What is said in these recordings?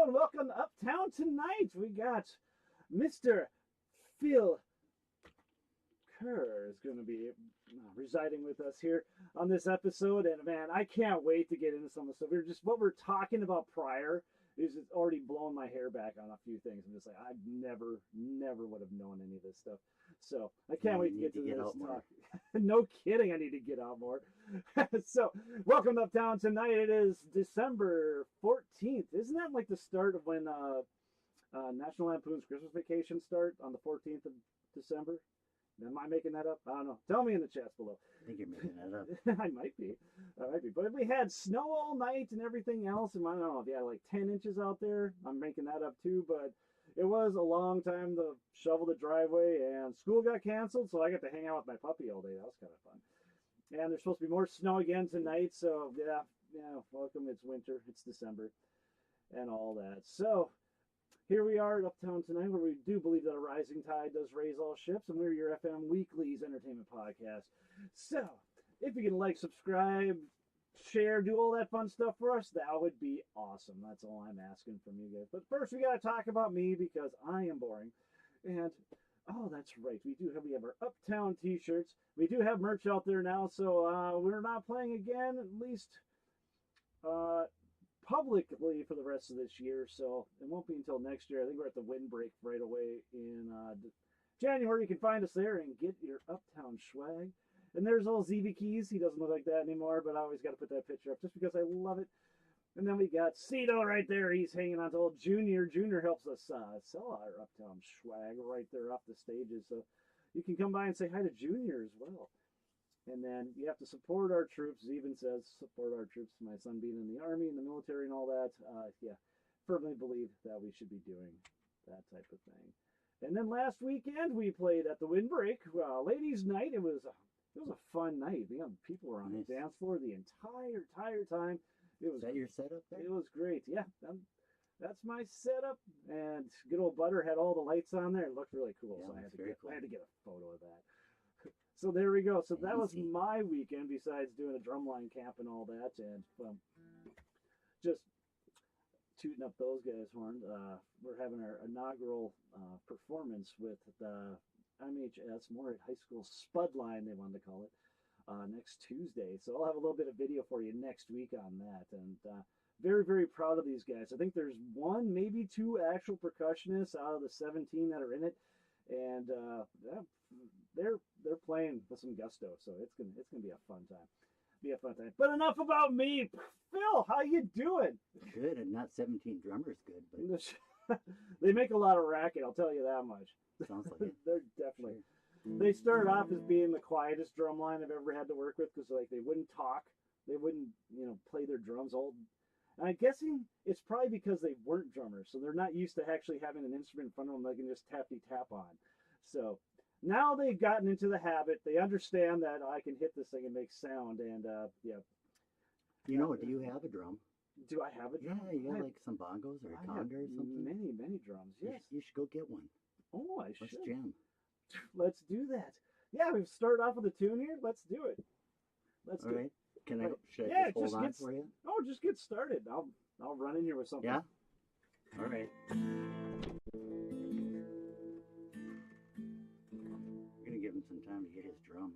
Hello and welcome to Uptown Tonight. We got Mr. Phil Kerr is going to be residing with us here on this episode, and man, I can't wait to get into some of the stuff. What we're talking about prior is it's already blown my hair back on a few things. I'm just like, I never would have known any of this stuff. So I can't wait to get to this talk. No kidding, I need to get out more. So welcome to Uptown Tonight. It is December 14th. Isn't that like the start of when National Lampoon's Christmas Vacation start on the 14th of December? Am I making that up? I don't know. Tell me in the chats below. I think you're making that up. I might be. But we had snow all night and everything else. And I don't know if you had like 10 inches out there. I'm making that up too. But it was a long time to shovel the driveway. And school got canceled. So I got to hang out with my puppy all day. That was kind of fun. And there's supposed to be more snow again tonight. So yeah, welcome. It's winter. It's December. And all that. So here we are at Uptown Tonight, where we do believe that a rising tide does raise all ships, and we're your FM Weekly's entertainment podcast. So, if you can like, subscribe, share, do all that fun stuff for us, that would be awesome. That's all I'm asking from you guys. But first, we got to talk about me, because I am boring. And, oh, that's right, we have our Uptown t-shirts. We do have merch out there now, so we're not playing again, at least publicly for the rest of this year, so it won't be until next year. I think we're at the windbreak right away in January. You can find us there and get your Uptown swag. And there's old ZV Keys. He doesn't look like that anymore, but I always got to put that picture up just because I love it. And then we got Cito right there. He's hanging on to old Junior. Junior helps us sell our Uptown swag right there off the stages, so you can come by and say hi to Junior as well. And then you have to support our troops. It even says support our troops. My son being in the Army, in the military, and all that. Firmly believe that we should be doing that type of thing. And then last weekend we played at the Windbreak Ladies' Night. It was a fun night. People were on the dance floor the entire time. Is that your setup there? It was great. Yeah, that's my setup. And good old Butter had all the lights on there. It looked really cool. Yeah, so I cool. had to get a photo of that. So there we go. So that was my weekend, besides doing a drumline camp and all that, and just tooting up those guys' horn. We're having our inaugural performance with the MHS Moorhead High School Spud Line, they wanted to call it, next Tuesday. So I'll have a little bit of video for you next week on that. And very, very proud of these guys. I think there's one, maybe two actual percussionists out of the 17 that are in it. And they're playing with some gusto, so it's gonna be a fun time. But enough about me. Phil, how you doing? Good, and not 17 drummers good, but they make a lot of racket, I'll tell you that much. Sounds like it. They're definitely. Sure. They started off as being the quietest drum line I've ever had to work with, because they wouldn't talk, they wouldn't play their drums all. And I'm guessing it's probably because they weren't drummers, so they're not used to actually having an instrument in front of them they can just tap on. So now they've gotten into the habit. They understand that I can hit this thing and make sound, and yeah. Do you have a drum? Do I have a drum? Yeah, you got like some bongos or a conga or something? Many drums, yes. You should go get one. Oh, I should. Let's jam. Let's do that. Yeah, we've started off with a tune here. Let's do it. Let's do it. Should I just hold on for you? Oh, just get started. I'll run in here with something. Yeah? All right. We're going to give him some time to get his drum.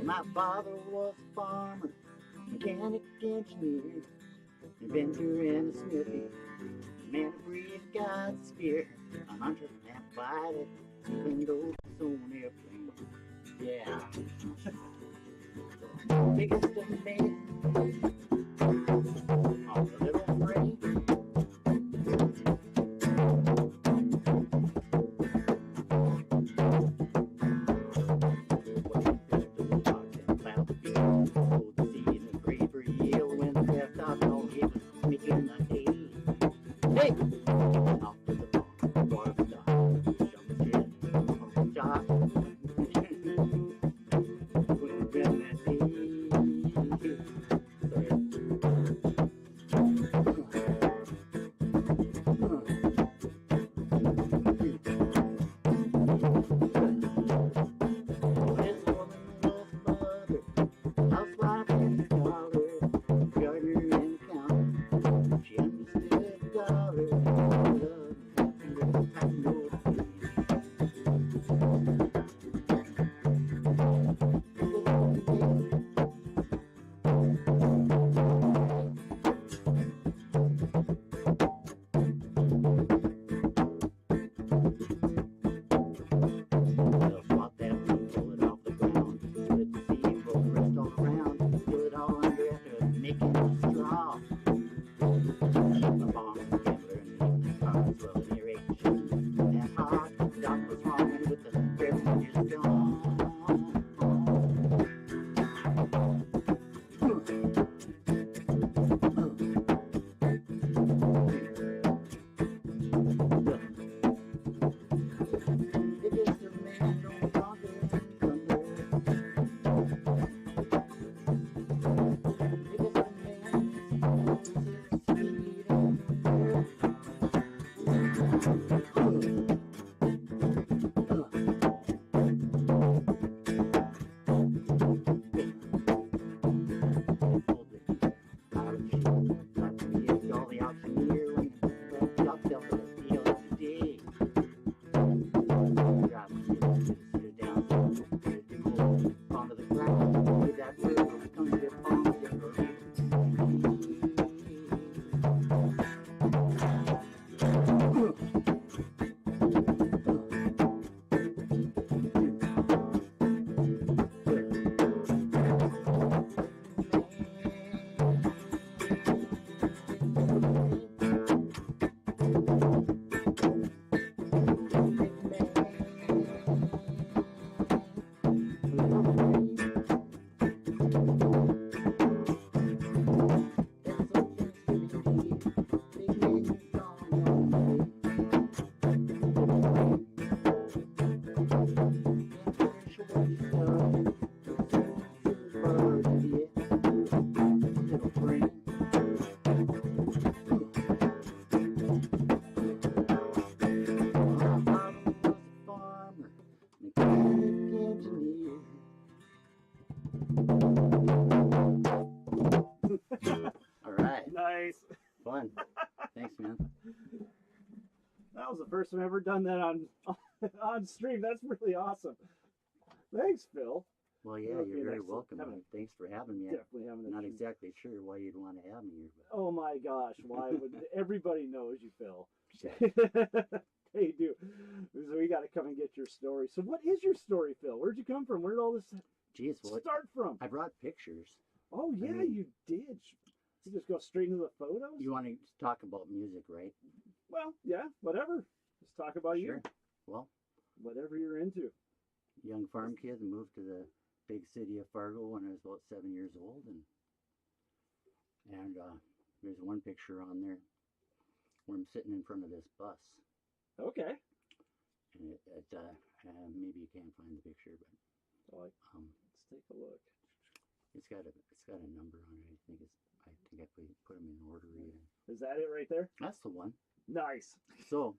My father was a farmer, mechanic engineer, inventor and a smithy, man of breed, God's fear, a hunter and fighter, even though his own airplane. Yeah. Biggest of men on the little frame. Fun. Thanks, man. That was the first time I've ever done that on stream. That's really awesome. Thanks, Phil. Well, yeah, you're very welcome. Thanks for having me. Definitely having I'm not exactly sure why you'd want to have me here. But... Oh my gosh, why would everybody knows you, Phil? They do. So we got to come and get your story. So what is your story, Phil? Where'd you come from? Where did all this start from? I brought pictures. Oh yeah, you did. You just go straight into the photos? You want to talk about music, right? Well, yeah, whatever. Let's talk about you. Well, whatever you're into. Young farm kid, moved to the big city of Fargo when I was about 7 years old, and there's one picture on there where I'm sitting in front of this bus. Okay. And maybe you can't find the picture, but let's take a look. It's got a number on it. I think I put them in order even. Is that it right there? That's the one. Nice. So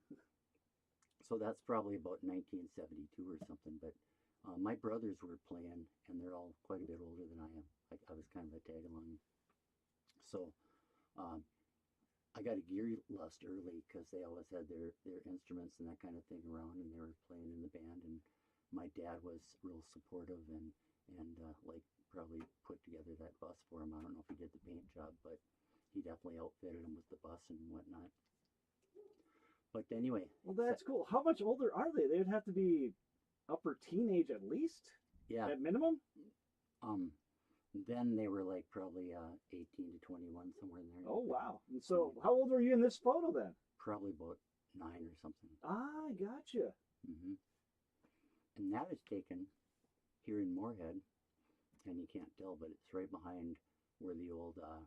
that's probably about 1972 or something. But my brothers were playing, and they're all quite a bit older than I am. I was kind of a tag along. So I got a gear lust early because they always had their instruments and that kind of thing around, and they were playing in the band. And my dad was real supportive and like probably put together that bus for him. I don't know if he did the paint job, but he definitely outfitted him with the bus and whatnot. But anyway. Well, that's cool. How much older are they? They would have to be upper teenage at least? Yeah. At minimum? Then they were like probably 18 to 21, somewhere in there. Oh, wow. And so how old were you in this photo then? Probably about 9 or something. Ah, gotcha. Mm-hmm. And that is taken here in Moorhead. And you can't tell, but it's right behind where the old bar,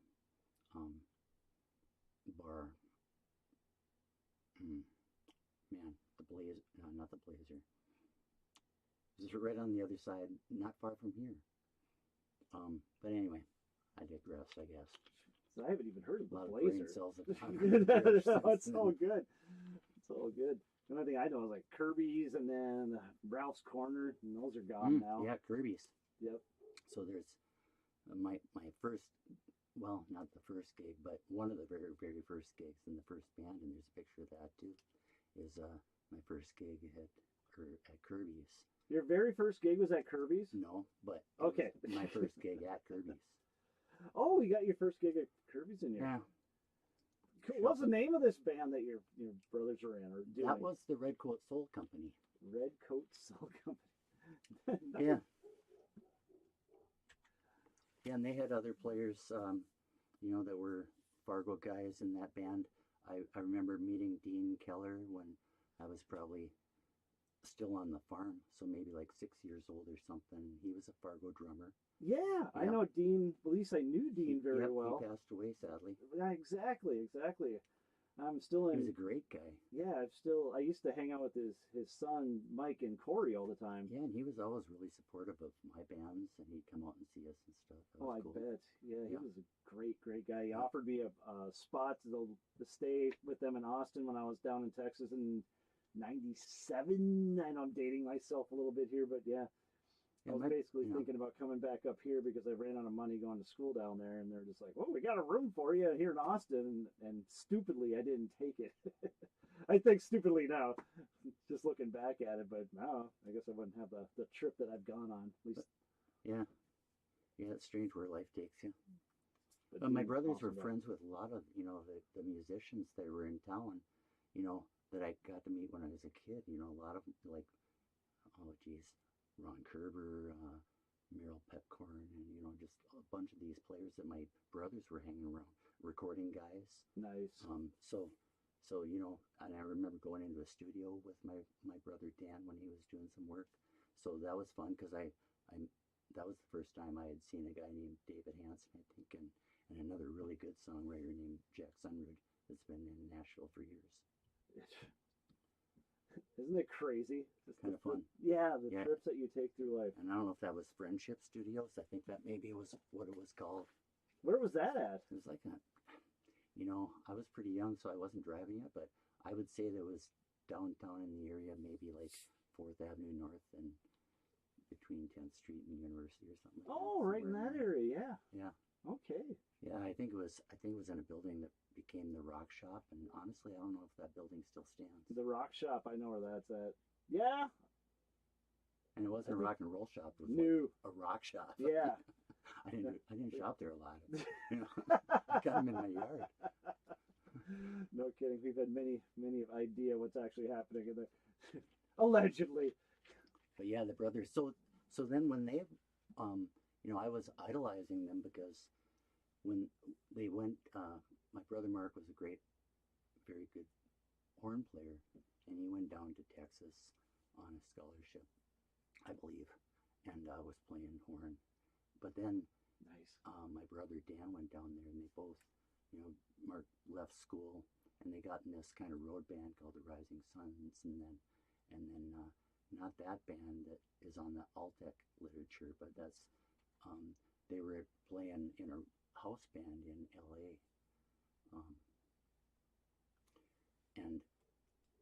the Blaze, no, not the Blazer. It's right on the other side, not far from here. But anyway, I digress, I guess. So I haven't even heard of the Blazer. Blazer. No, it's all good. It's all good. The only thing I know is like Kirby's and then Ralph's Corner, and those are gone now. Yeah, Kirby's. Yep. So there's my first, well, not the first gig, but one of the very, very first gigs in the first band, and there's a picture of that too, is my first gig at Kirby's. Your very first gig was at Kirby's? No, but okay, my first gig at Kirby's. Oh, you got your first gig at Kirby's in here. Yeah. What's the name of this band that your brothers are in or doing? That was the Red Coat Soul Company. Red Coat Soul Company. Yeah. Yeah, and they had other players, that were Fargo guys in that band. I remember meeting Dean Keller when I was probably still on the farm, so maybe like 6 years old or something. He was a Fargo drummer. Yeah, I know Dean. At least I knew Dean very well. He passed away, sadly. Yeah, exactly. I'm still He in. was a great guy. Yeah, I used to hang out with his son Mike and Corey all the time. Yeah, and he was always really supportive of my bands, and he'd come out and see us and stuff. That was I cool. bet. Yeah, he Yeah. was a great guy. He offered me a spot to stay with them in Austin when I was down in Texas in '97. I know I'm dating myself a little bit here, but yeah. I was basically thinking about coming back up here because I ran out of money going to school down there, and they're just like, "Well, we got a room for you here in Austin," and stupidly I didn't take it. I think stupidly now, just looking back at it, but now I guess I wouldn't have the trip that I've gone on. At least, yeah, it's strange where life takes you. but My brothers were friends with a lot of the musicians that were in town, that I got to meet when I was a kid. A lot of them like, oh geez, Ron Kerber, Meryl Pepcorn, and just a bunch of these players that my brothers were hanging around, recording guys. Nice. So and I remember going into a studio with my brother Dan when he was doing some work. So that was fun because that was the first time I had seen a guy named David Hanson, I think, and another really good songwriter named Jack Sunrud that's been in Nashville for years. Isn't it crazy? It's kind of fun. Yeah, the trips that you take through life. And I don't know if that was Friendship Studios. I think that maybe was what it was called. Where was that at? It was like a, I was pretty young, so I wasn't driving it, but I would say there was downtown in the area, maybe like 4th Avenue North and between 10th Street and University or something. Oh, right in that area, yeah. Yeah. Okay. Yeah, I think it was in a building that became the Rock Shop, and honestly, I don't know if that building still stands. The Rock Shop, I know where that's at. Yeah. And it wasn't a rock and roll shop. It was like a rock shop. Yeah. I didn't shop there a lot. I got them in my yard. No kidding. We've had many idea what's actually happening in there. Allegedly. But yeah, the brothers. So then when they, I was idolizing them because when they went, my brother Mark was a very good horn player, and he went down to Texas on a scholarship, I believe, and was playing horn. But then, my brother Dan went down there, and they both, Mark left school, and they got in this kind of road band called the Rising Suns, and then not that band that is on the Altec literature, but that's they were playing in a house band in LA, and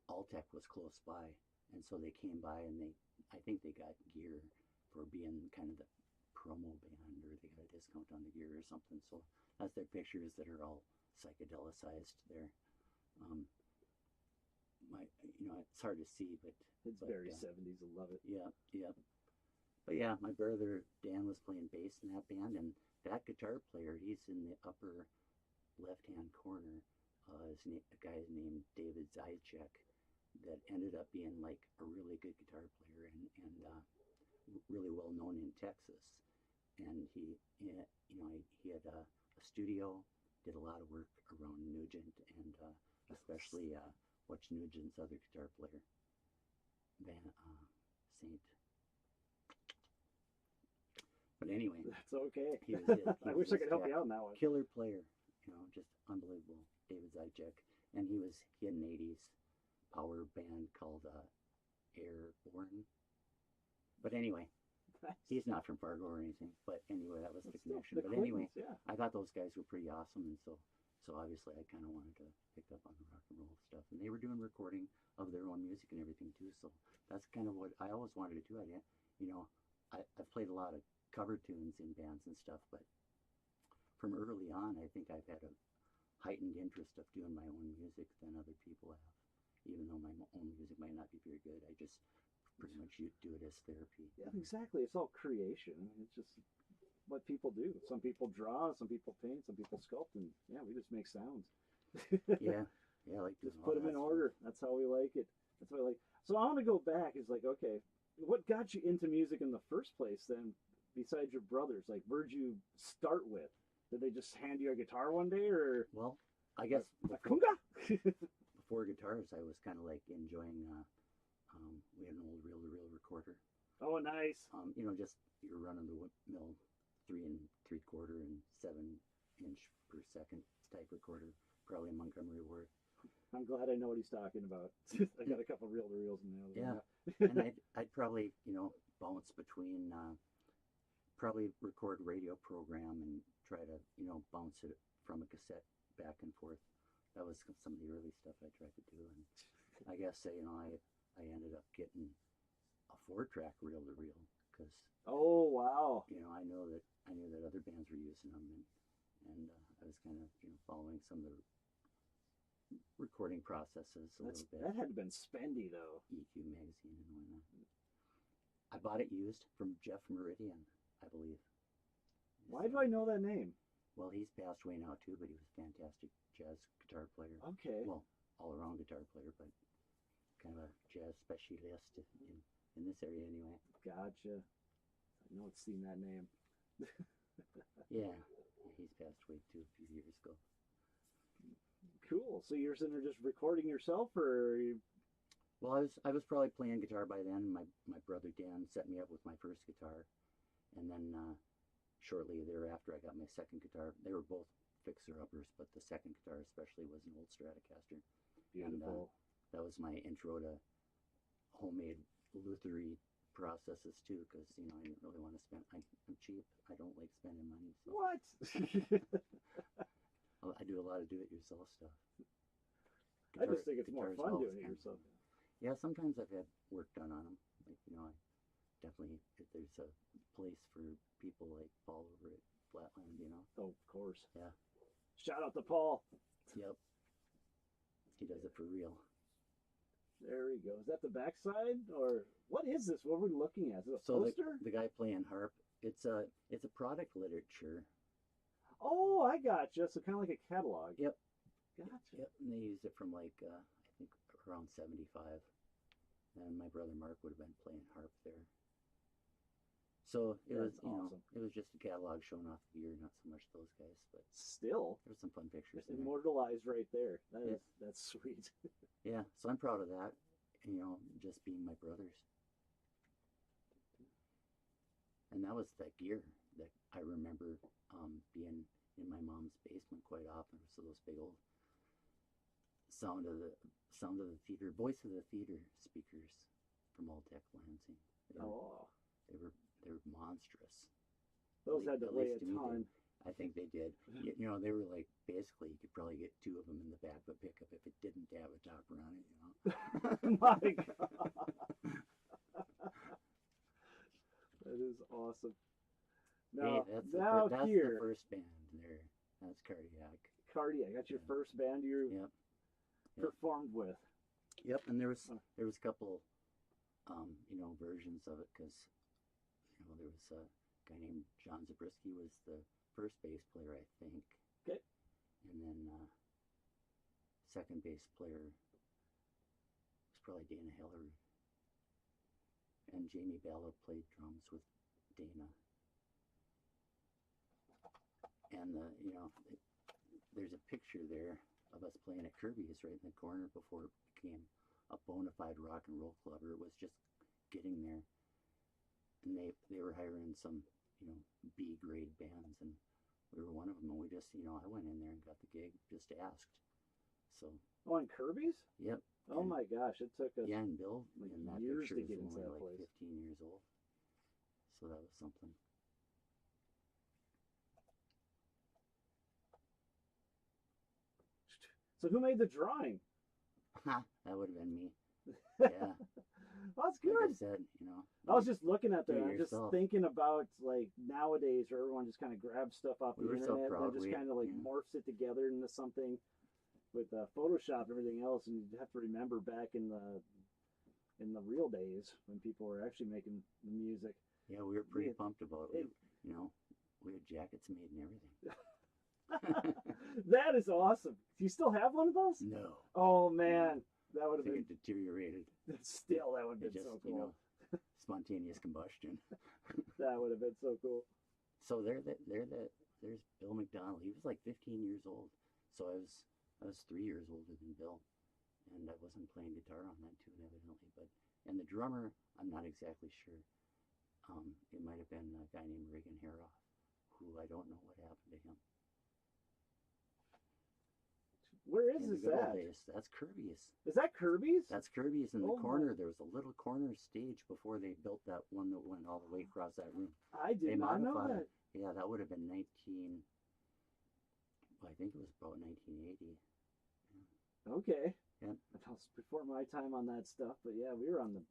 Altec was close by, and so they came by, and I think they got gear for being kind of the promo band, or they got a discount on the gear or something. So that's their pictures that are all psychedelicized there. It's hard to see, but it's very 70s. I love it. Yeah. But yeah, my brother Dan was playing bass in that band, and that guitar player, he's in the upper left-hand corner. A guy named David Zajac that ended up being like a really good guitar player and really well known in Texas. And he had a studio, did a lot of work around Nugent, and especially what's Nugent's other guitar player, Saint. But anyway, that's okay. He was I wish I could help you out on that one. Killer player, just unbelievable. David Zajac, and he had an '80s power band called Airborne. But anyway, he's not from Fargo or anything. But anyway, that was the connection. But anyway, I thought those guys were pretty awesome, and so obviously I kind of wanted to pick up on the rock and roll stuff. And they were doing recording of their own music and everything too. So that's kind of what I always wanted to do. I've played a lot of cover tunes in bands and stuff, but from early on, I think I've had a heightened interest of doing my own music than other people have. Even though my own music might not be very good, I just pretty much do it as therapy. Yeah, exactly. It's all creation. It's just what people do. Some people draw, some people paint, some people sculpt, and yeah, we just make sounds. yeah, I like just put them in order. That's how we like it. That's what I like. So I want to go back. It's like, okay, what got you into music in the first place then? Besides your brothers, like, where'd you start with? Did they just hand you a guitar one day, or? Well, I guess before guitars, I was kind of like enjoying. We had an old reel-to-reel recorder. Oh, nice. Just your run-of-the-mill 3 3/4 and 7 inch per second type recorder, probably Montgomery Ward. I'm glad I know what he's talking about. I got a couple reel-to-reels in there. Yeah, and I'd probably, bounce between, probably record radio program and try to, bounce it from a cassette back and forth. That was some of the early stuff I tried to do, and I guess, I ended up getting a 4-track reel-to-reel because. Oh wow! I knew that other bands were using them, and I was kind of following some of the recording processes a little bit. That had to been spendy though. EQ magazine and whatnot. I bought it used from Jeff Meridian, I believe. Why do I know that name? Well, he's passed away now too, but he was a fantastic jazz guitar player. Okay. Well, all-around guitar player, but kind of a jazz specialist in this area anyway. Gotcha. I know it's seen that name. Yeah, he's passed away too a few years ago. Cool. So you're sitting there just recording yourself, or? Well, I was probably playing guitar by then. My brother Dan set me up with my first guitar, and then shortly thereafter I got my second guitar. They were both fixer-uppers, but the second guitar especially was an old Stratocaster. Beautiful. And that was my intro to homemade luthery processes too, because I didn't really want to spend. I'm cheap. I don't like spending money. So. What? I do a lot of do-it-yourself stuff. I just think it's more fun doing it yourself. Yeah, sometimes I've had work done on them. Like, I definitely, if there's a place for people like Paul over at Flatland, Oh, of course. Yeah. Shout out to Paul. Yep. He does it for real. There we go. Is that the backside, or what is this? What are we looking at? Is it a poster? The guy playing harp. It's a product literature. Oh, I gotcha. So kind of like a catalog. Yep. Gotcha. Yep. And they used it from I think around 75. And my brother Mark would have been playing harp there. So it was, awesome. It was just a catalog showing off the gear, not so much those guys, but still, there's some fun pictures. Immortalized right there. That's sweet. Yeah. So I'm proud of that. Just being my brothers. And that was that gear that I remember being in my mom's basement quite often. So those big old sound of the theater, voice of the theater speakers from Old Tech Lansing. They were monstrous. Those had to weigh a ton. I think they did. They were like, basically you could probably get 2 of them in the back of a pickup if it didn't have a topper on it. My God. That is awesome. Now, hey, that's the first band there. That's Cardiac. That's your first band you performed with. Yep, and there was a couple, versions of it, because, there was a guy named John Zabriskie was the first bass player, I think. Okay. And then second bass player was probably Dana Hillary. And Jamie Bella played drums with Dana. And there's a picture there of us playing at Kirby's right in the corner before it became a bona fide rock and roll club. It was just getting there, and they were hiring some B grade bands, and we were one of them. And we just I went in there and got the gig, just asked. So. Oh, in Kirby's? Yep. Oh my gosh, it took us. Yeah, and Bill in that years picture to get was into that only place. 15 years old, so that was something. So who made the drawing? That would have been me. Yeah. Well, that's good. Like I said, I was just looking at that. I'm just yourself. thinking about like nowadays, where everyone just kind of grabs stuff off the We were so internet proud. and just kind of like morphs it together into something with Photoshop and everything else. And you have to remember back in the real days when people were actually making the music. Yeah, we were pretty pumped about it. We had jackets made and everything. That is awesome. Do you still have one of those? No. Oh man, that would have been it deteriorated. Still, that would have been so cool. Spontaneous combustion. That would have been so cool. So there's Bill McDonald. He was like 15 years old. So I was 3 years older than Bill, and I wasn't playing guitar on that tune evidently. And the drummer, I'm not exactly sure. It might have been a guy named Reagan Haroff, who I don't know what happened to him. Where is Kirby's is that? That's Kirby's. Is that Kirby's? That's Kirby's in the Oh corner. my. There was a little corner stage before they built that one that went all the way across that room. I did They not know modified that. it. Yeah, that would have been I think it was about 1980. Okay. Yeah. That was before my time on that stuff, but yeah, we were on the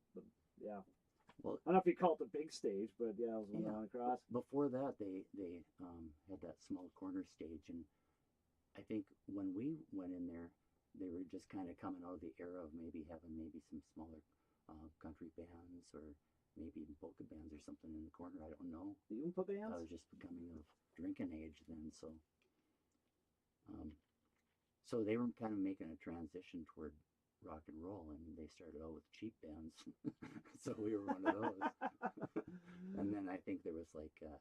yeah. Well, I don't know if you call it the big stage, but yeah, it was when I went across. Before that, they had that small corner stage, and I think when we went in there, they were just kind of coming out of the era of maybe having some smaller country bands or maybe even polka bands or something in the corner. I don't know. The Oompa bands? I was just becoming of drinking age then, so so they were kind of making a transition toward rock and roll, and they started out with cheap bands. So we were one of those. And then I think there was like a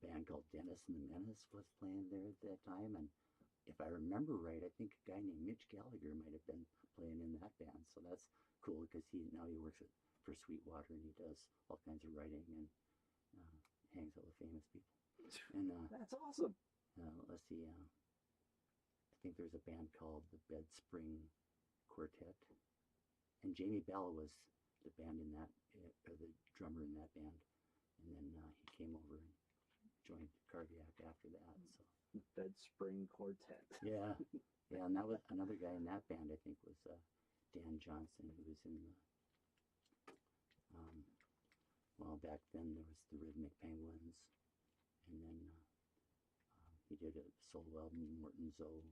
band called Dennis and the Menace was playing there at that time, and if I remember right, I think a guy named Mitch Gallagher might have been playing in that band. So that's cool because now he works for Sweetwater, and he does all kinds of writing and hangs out with famous people. And that's awesome. let's see, I think there's a band called the Bed Spring Quartet, and Jamie Bell was the band in that, or the drummer in that band, and then he came over and joined Cardiac after that. So Bed Spring Quartet. yeah, and that was another guy in that band. I think was Dan Johnson, who was in the well, back then there was the Rhythmic Penguins, and then he did a solo album, Morton Zoe.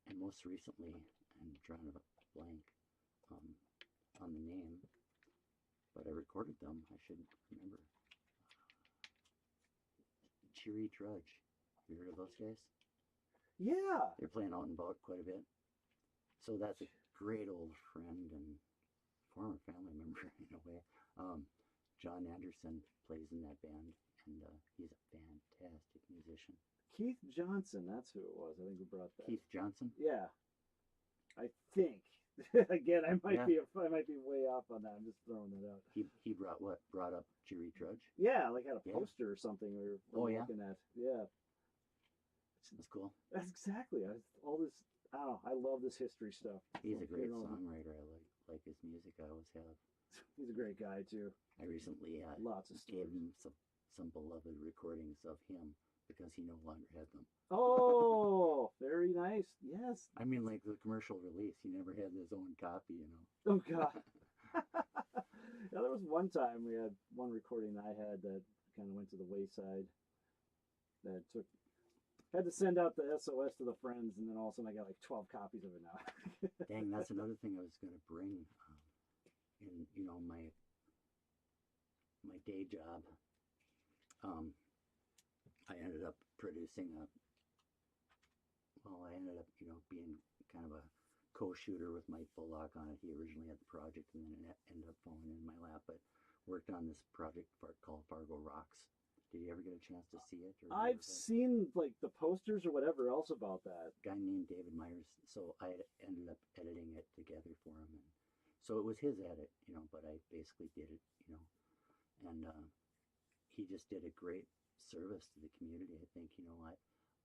And most recently, I'm drawing a blank on the name, but I recorded them. I should remember. Cheery Trudge. You heard of those guys? Yeah. They're playing out and about quite a bit. So that's a great old friend and former family member in a way. John Anderson plays in that band, and he's a fantastic musician. Keith Johnson, that's who it was. I think we brought that. Keith Johnson? Yeah. I think. Again, I might be way off on that. I'm just throwing that out. He brought up Cheery Trudge? Yeah, like had a poster or something we were looking at. Yeah. That's cool. That's exactly. All this, I don't know, I love this history stuff. He's a great songwriter. I like his music. I always have. He's a great guy too. I recently lots of gave stories. him some beloved recordings of him because he no longer had them. Oh, very nice. Yes. I mean, like the commercial release, he never had his own copy, you know. Oh God. Yeah, there was one time we had one recording I had that kind of went to the wayside. That had to send out the SOS to the friends, and then all of a sudden I got like 12 copies of it now. Dang, that's another thing I was going to bring in, my day job. I ended up producing I ended up, being kind of a co-shooter with Mike Bullock on it. He originally had the project, and then it ended up falling in my lap, but worked on this project called Fargo Rocks. Did you ever get a chance to see it? I've seen like the posters or whatever else about that. Guy named David Myers. So I ended up editing it together for him, and so it was his edit, but I basically did it, and he just did a great service to the community. I think,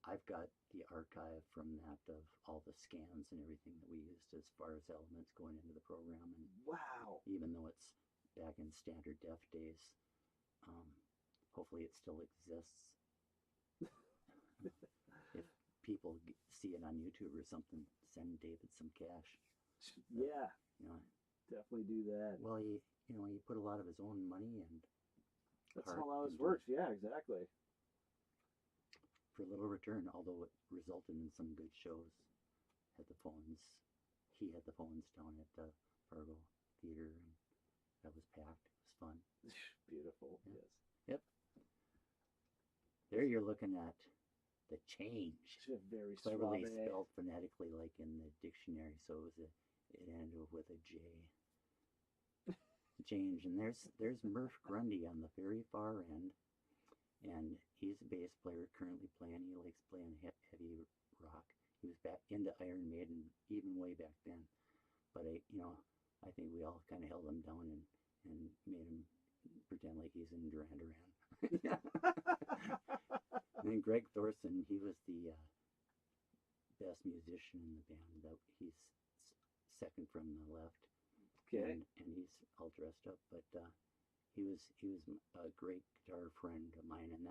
I've got the archive from that of all the scans and everything that we used as far as elements going into the program, and wow, even though it's back in standard def days, hopefully it still exists. If people see it on YouTube or something, send David some cash. Yeah, definitely do that. Well, he put a lot of his own money and that's how a lot of this works. Yeah, exactly. For little return, although it resulted in some good shows. He had the phones down at the Fargo Theater, and that was packed. It was fun. Beautiful. Yeah. Yes. Yep. There you're looking at the change. Very cleverly suave. spelled phonetically, like in the dictionary. So it ended with a J. Change. And there's Murph Grundy on the very far end, and he's a bass player currently playing. He likes playing heavy rock. He was back into Iron Maiden even way back then, but I think we all kind of held him down and made him pretend like he's in Duran Duran. Yeah. And then Greg Thorson, he was the best musician in the band. He's second from the left. Okay. And he's all dressed up, but he was a great guitar friend of mine, and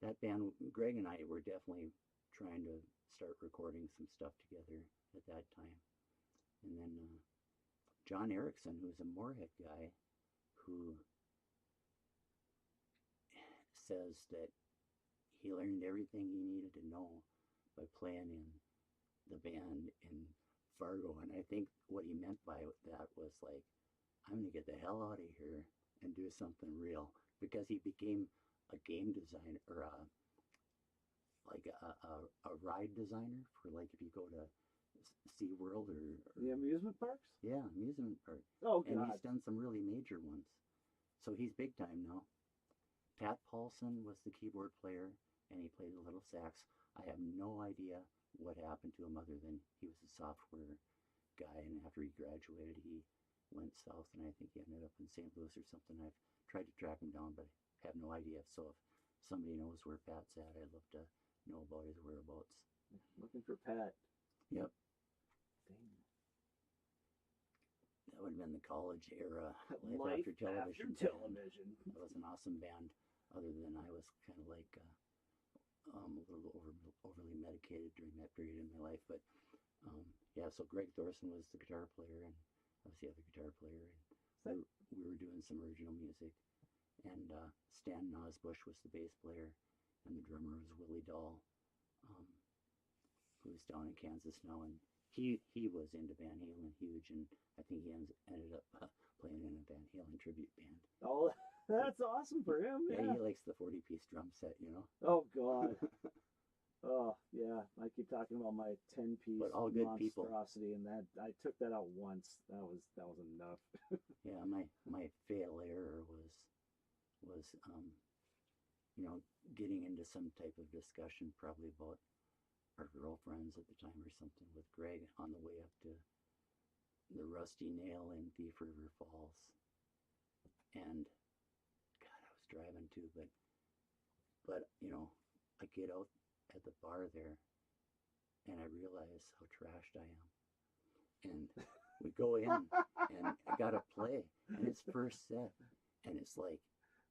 that band. Greg and I were definitely trying to start recording some stuff together at that time. And then John Erickson, who's a Moorhead guy, who says that he learned everything he needed to know by playing in the band in Fargo. And I think what he meant by that was like, I'm going to get the hell out of here and do something real, because he became a game designer, or a ride designer for, like, if you go to SeaWorld or The amusement parks? Yeah, amusement park. Oh, and God. he's done some really major ones. So he's big time now. Pat Paulson was the keyboard player, and he played a little sax. I have no idea what happened to him other than he was a software guy, and after he graduated, he went south, and I think he ended up in St. Louis or something. I've tried to track him down, but I have no idea. So if somebody knows where Pat's at, I'd love to know about his whereabouts. Looking for Pat. Yep. Dang. That would have been the college era. Life After Television. After Television. That was an awesome band, other than I was kind of like a little overly medicated during that period in my life. But yeah, so Greg Thorson was the guitar player, and I was the other guitar player. And we were doing some original music. And Stan Nosbush was the bass player, and the drummer was Willie Dahl, who's down in Kansas now. And he was into Van Halen huge, and I think he ended up playing in a Van Halen tribute band. Oh, that's awesome for him. Yeah, he likes the 40-piece drum set, you know. Oh, God. Oh, yeah. I keep talking about my 10-piece monstrosity, and that I took that out once. That was enough. Yeah, my fatal error was getting into some type of discussion, probably about our girlfriends at the time or something, with Greg on the way up to the Rusty Nail in Thief River Falls. And God, I was driving too, but I get out at the bar there, and I realize how trashed I am. And we go in, and I gotta play, and it's first set, and it's like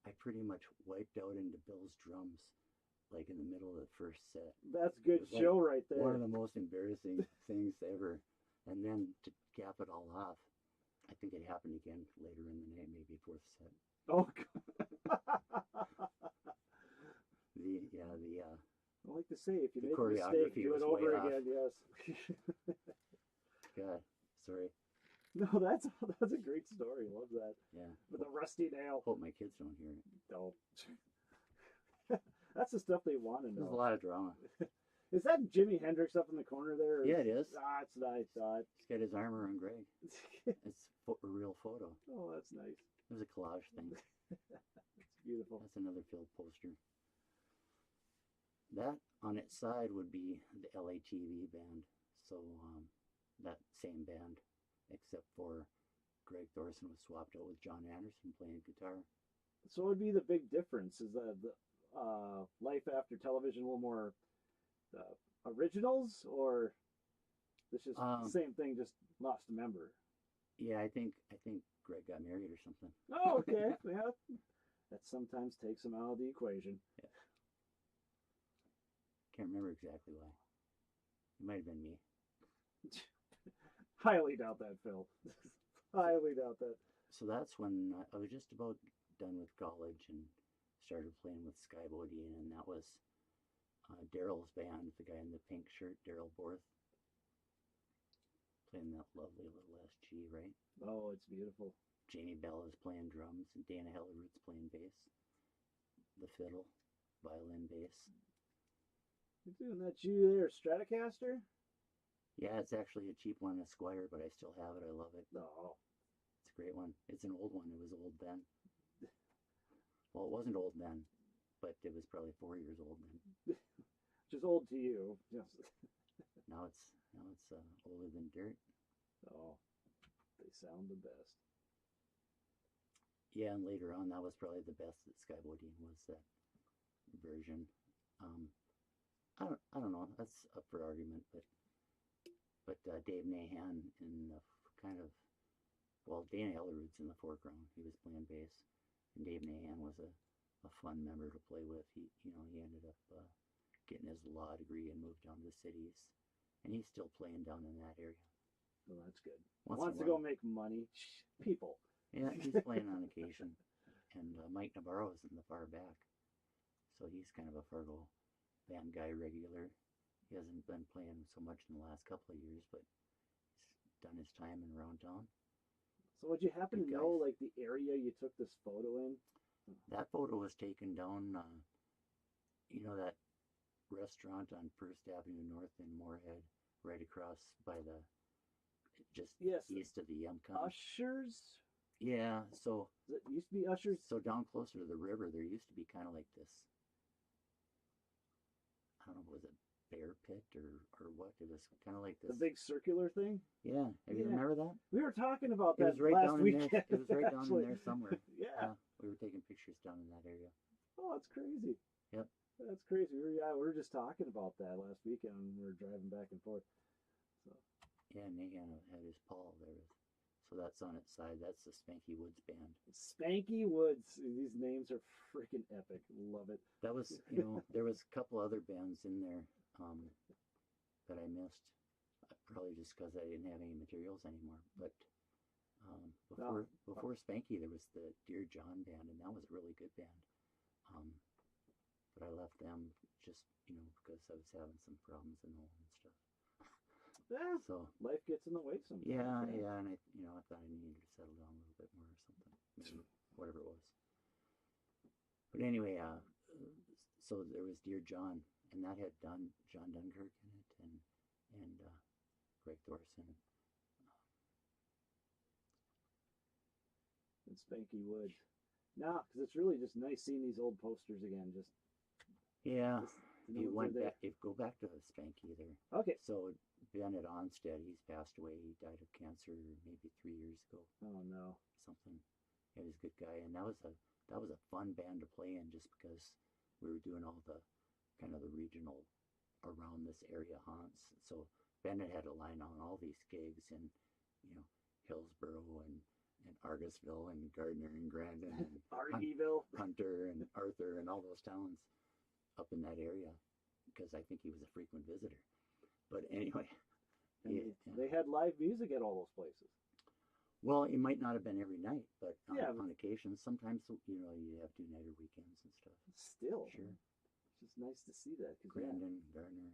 I pretty much wiped out into Bill's drums, like in the middle of the first set. That's good show right there. One of the most embarrassing things ever. And then to cap it all off, I think it happened again later in the night, maybe fourth set. Oh, God. I like to say, if you make a mistake, do it over again. Yes. God, sorry. No, that's a great story. Love that. Yeah. With a rusty nail. Hope my kids don't hear it. No. That's the stuff they want to know. There's a lot of drama. Is that Jimi Hendrix up in the corner there? Yeah, it is. That's what I thought. He's got his arm around Greg. It's a real photo. Oh, that's nice. It was a collage thing. It's beautiful. That's another Phil poster. That on its side would be the LATV band. So that same band, except for Greg Thorson was swapped out with John Anderson playing guitar. So what would be the big difference? Is the Life After Television a little more originals, or it's just the same thing, just lost a member? Yeah, I think Greg got married or something. Oh, okay. Yeah, that sometimes takes him out of the equation. Yeah. Can't remember exactly why. It might have been me. Highly doubt that, Phil. Highly doubt that. So that's when I was just about done with college and started playing with Sky Bodine, and that was Daryl's band, the guy in the pink shirt, Daryl Borth, playing that lovely little SG, right? Oh, it's beautiful. Jamie Bell is playing drums, and Dana Hellerud's playing bass, the fiddle, violin, bass. You're doing that you there, Stratocaster? Yeah, it's actually a cheap one, Esquire, but I still have it. I love it. Oh. It's a great one. It's an old one. It was old then. Well, it wasn't old then, but it was probably 4 years old then. Which is old to you. Yes. Now it's older than dirt. Oh, they sound the best. Yeah, and later on, that was probably the best at Sky Bodine was that version. I don't know. That's up for argument, but Dave Nahan in the kind of Dana Ellerud's in the foreground. He was playing bass, and Dave Nahan was a fun member to play with. He ended up getting his law degree and moved down to the cities, and he's still playing down in that area. Well, that's good. Wants to go make money. People. Yeah, he's playing on occasion. And Mike Navarro is in the far back. So he's kind of a Fargo band guy regular. He hasn't been playing so much in the last couple of years, but he's done his time in around town. So would you happen to know, like, the area you took this photo in? That photo was taken down, that restaurant on First Avenue North in Moorhead, right across by east of the Yumcon. Ushers? Yeah, so... It used to be Ushers? So down closer to the river, there used to be kind of like this, I don't know, was it bear pit or what? It was kind of like this... The big circular thing? Yeah. You remember that? We were talking about that right last down weekend. It was right down in there somewhere. Yeah. We were taking pictures down in that area. Oh, that's crazy. Yep. That's crazy. We were just talking about that last weekend when we were driving back and forth. So. Yeah, Nahan had his Paul there. So that's on its side. That's the Spanky Woods band. Spanky Woods. These names are freaking epic. Love it. That was, there was a couple other bands in there that I missed. Probably just because I didn't have any materials anymore. But before Spanky, there was the Dear John band, and that was a really good band. But I left them just, because I was having some problems in home and stuff. Yeah. So life gets in the way sometimes. Yeah, and I thought I needed to settle down a little bit more or something, maybe, whatever it was. But anyway, so there was Dear John, and that had John Dunkirk in it, and Greg Thorson. And Spanky Woods. No, because it's really just nice seeing these old posters again. Go back to Spanky there. Okay. So Bennett Onstead, he's passed away. He died of cancer maybe 3 years ago. Oh no. Something. He was a good guy, and that was a fun band to play in, just because we were doing all the kind of the regional around this area haunts. So Bennett had a line on all these gigs in, Hillsboro and Argusville and Gardner and Grandin and Argyville, Hunter and Arthur and all those towns up in that area, because I think he was a frequent visitor. But anyway, they had live music at all those places. Well, it might not have been every night, but on occasion, sometimes you have 2-nighter weekends and stuff. Still, sure, it's just nice to see that. Grandin, Gardner,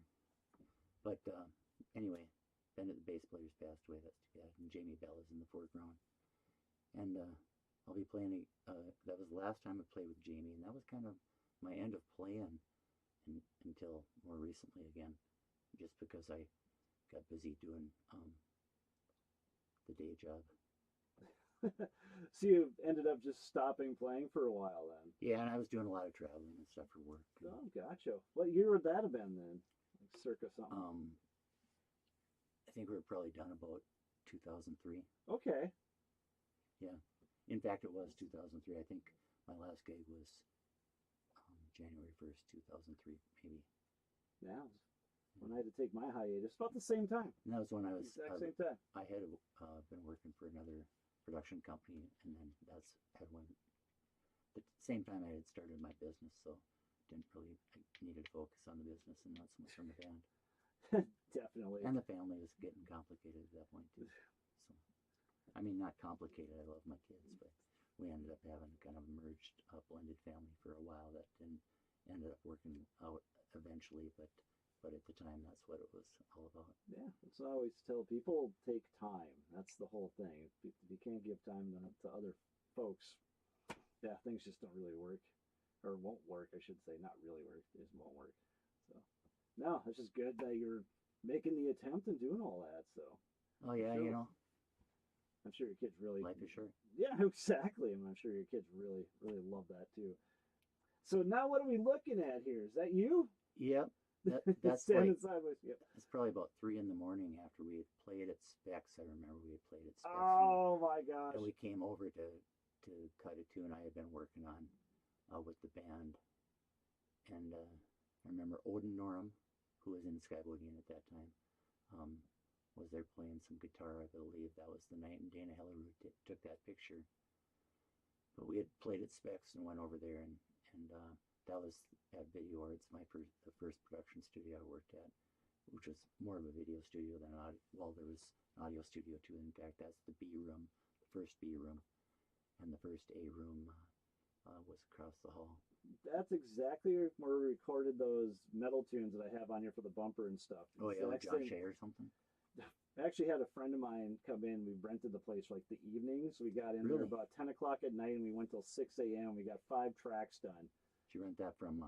but anyway, Bennett, the bass player's passed away. That's too bad. And Jamie Bell is in the foreground. And I'll be playing. That was the last time I played with Jamie, and that was kind of my end of playing until more recently again, just because I got busy doing the day job. So you ended up just stopping playing for a while then? Yeah, and I was doing a lot of traveling and stuff for work. Oh, gotcha. What year would that have been then? Like circa something? I think we were probably done about 2003. Okay. Yeah. In fact, it was 2003. I think my last gig was January 1st, 2003, maybe. Yeah. When I had to take my hiatus, about the same time. And that was when I was... Exact same time. I had been working for another production company, and then that's when... At the same time, I had started my business, so I needed to focus on the business and not so much on the band. Definitely. And the family was getting complicated at that point, too. So, I mean, not complicated. I love my kids, but we ended up having kind of a merged, blended family for a while that ended up working out eventually, but at the time, that's what it was all about. Yeah, that's what I always tell people, take time. That's the whole thing. If you can't give time to other folks, yeah, things just don't really work. Or won't work, I should say. Not really work. It just won't work. So, no, it's just good that you're making the attempt and doing all that. So. Oh, yeah, I'm sure your kids really... Life is short. Yeah, exactly. And I'm sure your kids really, really love that, too. So now what are we looking at here? Is that you? Yep. That's standing sideways. Yep. It's probably about 3 in the morning after we had played at Specs. I remember we had played at Specs. Oh, my gosh. And we came over to to cut a tune I had been working on with the band. And I remember Odin Norum, who was in Sky Bodine at that time, was there playing some guitar. I believe that was the night Dana Hellerud took that picture. But we had played at Specs and went over there, and that was at Video Arts, the first production studio I worked at, which was more of a video studio than there was an audio studio too. In fact, that's the B room, the first B room, and the first A room was across the hall. That's exactly where we recorded those metal tunes that I have on here for the bumper and stuff. Oh yeah, with John Shea or something? I actually had a friend of mine come in. We rented the place for like the evening, so we got in there about 10 o'clock at night, and we went till 6 a.m. We got 5 tracks done. Did you rent that from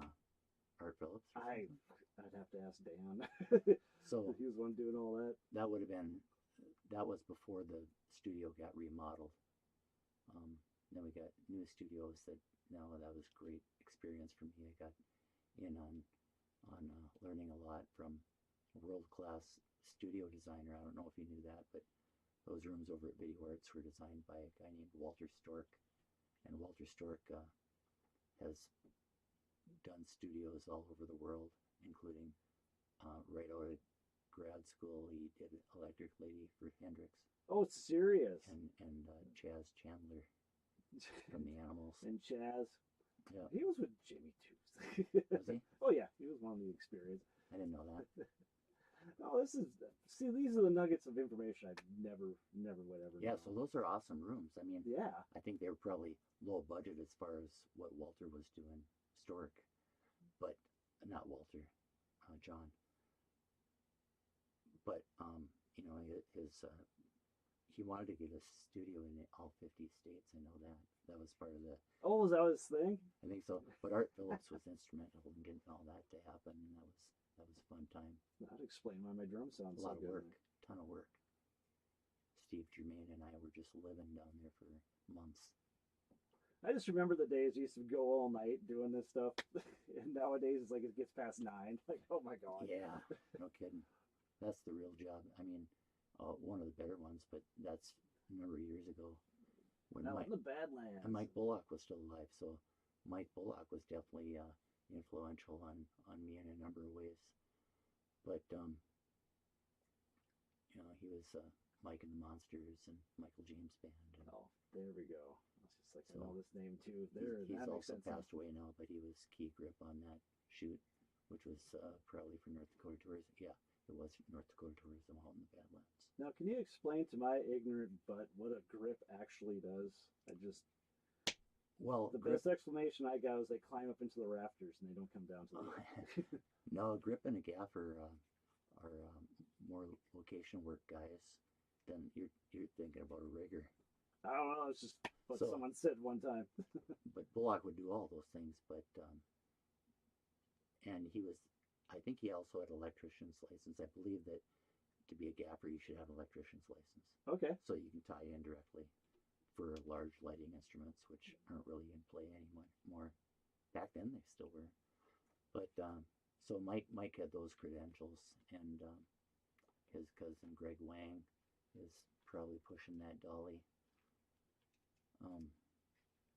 Art Phillips? I'd have to ask Dan. So he was the one doing all that. That was before the studio got remodeled. Then we got new studios that was a great experience for me. I got in on learning a lot from a world-class studio designer. I don't know if you knew that, but those rooms over at Video Arts were designed by a guy named Walter Stork. And Walter Stork has done studios all over the world, including right out of grad school. He did Electric Lady for Hendrix. Oh, serious? And Chaz Chandler from the Animals. And Chaz. Yeah. He was with Jimmy too. Was he? Oh yeah, he was one of the experience. I didn't know that. Oh, these are the nuggets of information I never would ever know. Yeah, so those are awesome rooms. I mean, yeah, I think they were probably low budget as far as what Walter was doing, Stork, but not Walter, John. But he wanted to get a studio in all 50 states. I know that. That was part of the. Oh, was that his thing? I think so. But Art Phillips was instrumental in getting all that to happen, and that was a fun time. That'd explain why my drum sounds a lot so of good. work, ton of work. Steve Germain and I were just living down there for months. I just remember the days we used to go all night doing this stuff, and nowadays it's like it gets past 9. Like, oh my god. Yeah, no kidding. That's the real job. I mean, one of the better ones, but that's a number of years ago. When Out in the Badlands. And Mike Bullock was still alive, so Mike Bullock was definitely influential on me in a number of ways. But he was Mike and the Monsters and Michael James Band. And oh, there we go. It's just like I know this name too. There, he's that also makes sense. passed away now, but he was key grip on that shoot, which was probably for North Dakota Tourism. Yeah, it was North Dakota Tourism out in the Badlands. Now, can you explain to my ignorant butt what a grip actually does? The best explanation I got is they climb up into the rafters and they don't come down to the ground. No, a grip and a gaffer are more location work guys than you're thinking about a rigger. I don't know. It's just what someone said one time. But Bullock would do all those things, but and I think he also had an electrician's license. I believe that to be a gaffer, you should have an electrician's license. Okay. So you can tie in directly for large lighting instruments, which aren't really in play anymore. Back then, they still were. But so Mike had those credentials, and his cousin Greg Wang is probably pushing that dolly.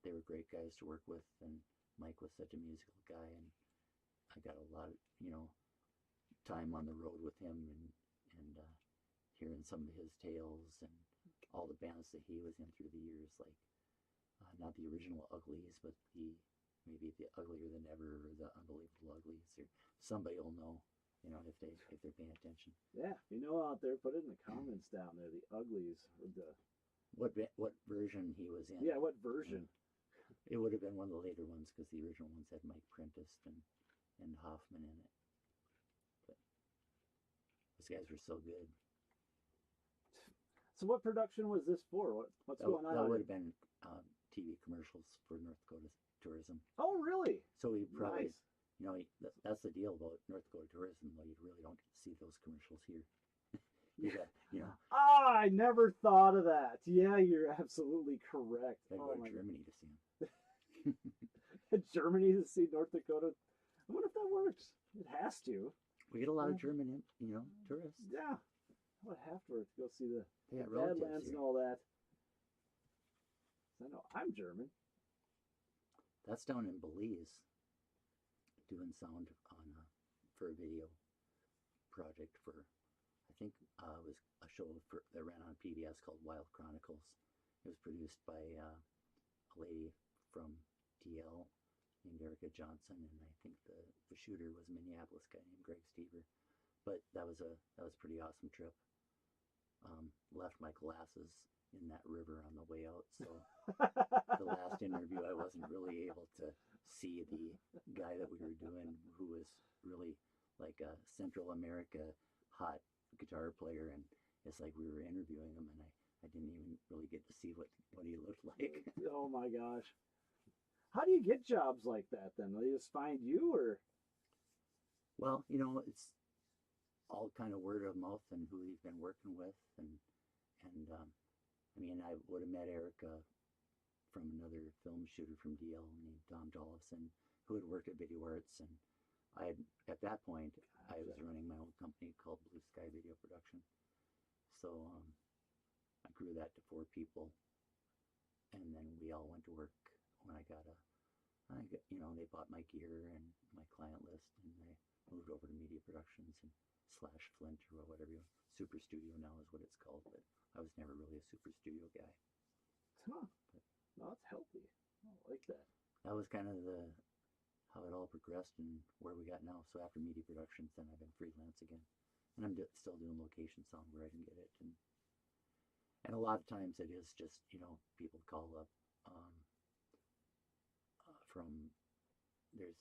They were great guys to work with, and Mike was such a musical guy, and I got a lot of time on the road with him, and hearing some of his tales and all the bands that he was in through the years, like not the original Uglies, but maybe the Uglier Than Ever or the Unbelievable Uglies, or somebody will know, if they're paying attention. Yeah, out there, put it in the comments down there. The Uglies, or what version he was in? Yeah, what version? It would have been one of the later ones, because the original ones had Mike Prentice and Hoffman in it. But those guys were so good. So what production was this for? What's going on? That would have been TV commercials for North Dakota Tourism. Oh, really? So we probably, nice. That's the deal about North Dakota Tourism, though. You really don't see those commercials here. I never thought of that. Yeah, you're absolutely correct. I'd go to Germany to see them. Germany to see North Dakota. I wonder if that works. It has to. We get a lot of German, tourists. Yeah. I would have to go see the Badlands and all that. I know I'm German. That's down in Belize, doing sound on for a video project for, I think it was a show that ran on PBS called Wild Chronicles. It was produced by a lady from DL named Erica Johnson, and I think the shooter was a Minneapolis guy named Greg Stever. But that was a pretty awesome trip. Left my glasses in that river on the way out, so the last interview I wasn't really able to see the guy that we were doing, who was really like a Central America hot guitar player, and it's like we were interviewing him, and I didn't even really get to see what he looked like. Oh my gosh. How do you get jobs like that then? They just find you, or? Well, it's all kind of word of mouth and who you've been working with, and I mean, I would have met Erica from another film shooter from DL named Tom Dollefson, who had worked at Video Arts, and at that point I was running my own company called Blue Sky Video Production. So I grew that to 4 people, and then we all went to work when they bought my gear and my client list, and I moved over to Media Productions and / Flint or whatever. Super Studio now is what it's called, but I was never really a super studio guy. Huh. No, it's healthy. I like that. That was kind of how it all progressed and where we got now. So after Media Productions, then I've been freelance again, and I'm still doing location sound where I can get it, and a lot of times it is just people call up from there's